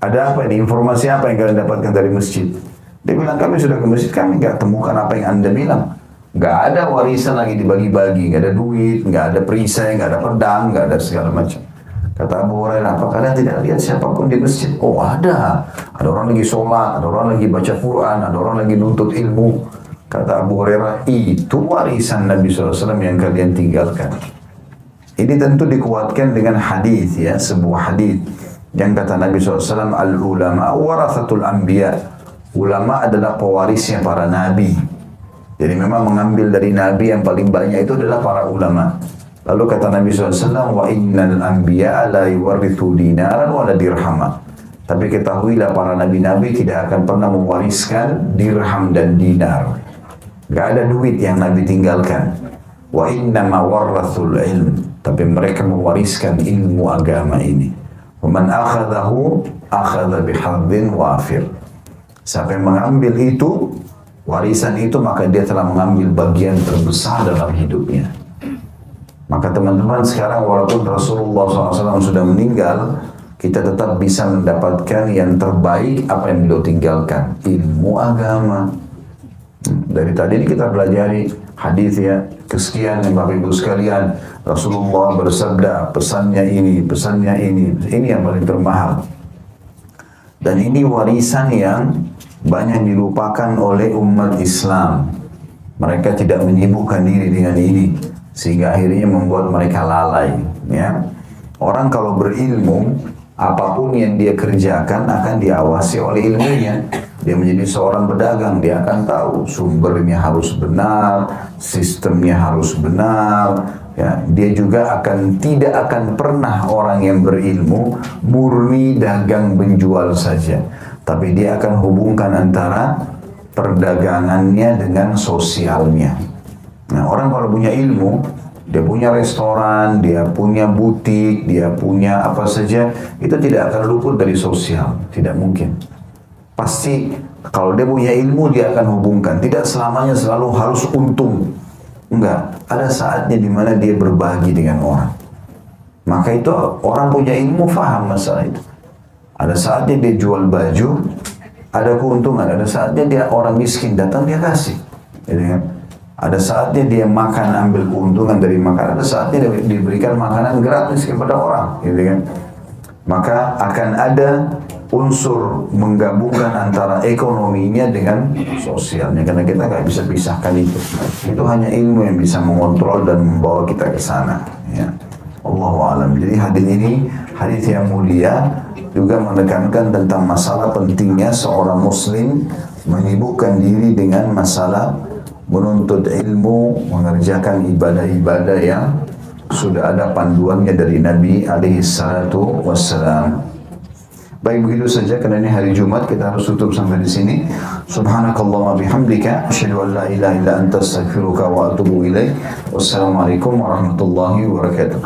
Ada apa ini? Informasi apa yang kalian dapatkan dari masjid? Dia bilang, kami sudah ke masjid, kami nggak temukan apa yang Anda bilang. Nggak ada warisan lagi dibagi-bagi, nggak ada duit, nggak ada perisai, nggak ada pedang, nggak ada segala macam. Kata Abu Hurairah, apa kalian tidak lihat siapapun di masjid? Oh ada orang lagi sholat, ada orang lagi baca Quran, ada orang lagi nuntut ilmu. Kata Abu Hurairah, itu warisan Nabi SAW yang kalian tinggalkan. Ini tentu dikuatkan dengan hadis ya, sebuah hadis yang kata Nabi SAW, al-ulama warathatul anbiya. Ulama adalah pewarisnya para nabi. Jadi memang mengambil dari Nabi yang paling banyak itu adalah para ulama. Lalu kata Nabi SAW, wa innal anbiya la yuwarithu dinaran wa la dirhama. Tapi ketahuilah para nabi-nabi tidak akan pernah mewariskan dirham dan dinar. Gak ada duit yang Nabi tinggalkan. Wa innama warathul ilm. Tapi mereka mewariskan ilmu agama ini. Wa man akhadahu akhadha bihadzin wafir. Siapa yang mengambil itu, warisan itu, maka dia telah mengambil bagian terbesar dalam hidupnya. Maka teman-teman sekarang walaupun Rasulullah SAW sudah meninggal, kita tetap bisa mendapatkan yang terbaik apa yang beliau tinggalkan, ilmu agama. Dari tadi ini kita pelajari hadis ya, kesekian yang Bapak Ibu sekalian, Rasulullah bersabda, pesannya ini yang paling termahal. Dan ini warisan yang banyak dilupakan oleh umat Islam. Mereka tidak menyibukkan diri dengan ini, sehingga akhirnya membuat mereka lalai. Ya, orang kalau berilmu, apapun yang dia kerjakan akan diawasi oleh ilmunya. Dia menjadi seorang pedagang, dia akan tahu sumbernya harus benar, sistemnya harus benar. Ya, dia juga tidak akan pernah orang yang berilmu murni dagang menjual saja. Tapi dia akan hubungkan antara perdagangannya dengan sosialnya. Nah, orang kalau punya ilmu, dia punya restoran, dia punya butik, dia punya apa saja, itu tidak akan luput dari sosial, tidak mungkin. Pasti kalau dia punya ilmu, dia akan hubungkan. Tidak selamanya selalu harus untung. Enggak, ada saatnya di mana dia berbagi dengan orang. Maka itu orang punya ilmu faham masalah itu. Ada saatnya dia jual baju, ada keuntungan. Ada saatnya dia orang miskin datang dia kasih. Gitu kan? Ada saatnya dia makan ambil keuntungan dari makanan. Ada saatnya dia diberikan makanan gratis kepada orang. Gitu kan? Maka akan ada unsur menggabungkan antara ekonominya dengan sosialnya, karena kita nggak bisa pisahkan itu. Itu hanya ilmu yang bisa mengontrol dan membawa kita ke sana. Ya. Allahu a'lam. Jadi hadis ini hadis yang mulia juga menekankan tentang masalah pentingnya seorang muslim menyibukkan diri dengan masalah menuntut ilmu, mengerjakan ibadah-ibadah yang sudah ada panduannya dari Nabi alaihi salatu wassalam. Baik, begitu saja karena ini hari Jumat, kita harus tutup sampai di sini. Subhanakallahumma bihamdika asyhadu an la ilaha illa anta astaghfiruka wa atubu ilaik. Wassalamualaikum warahmatullahi wabarakatuh.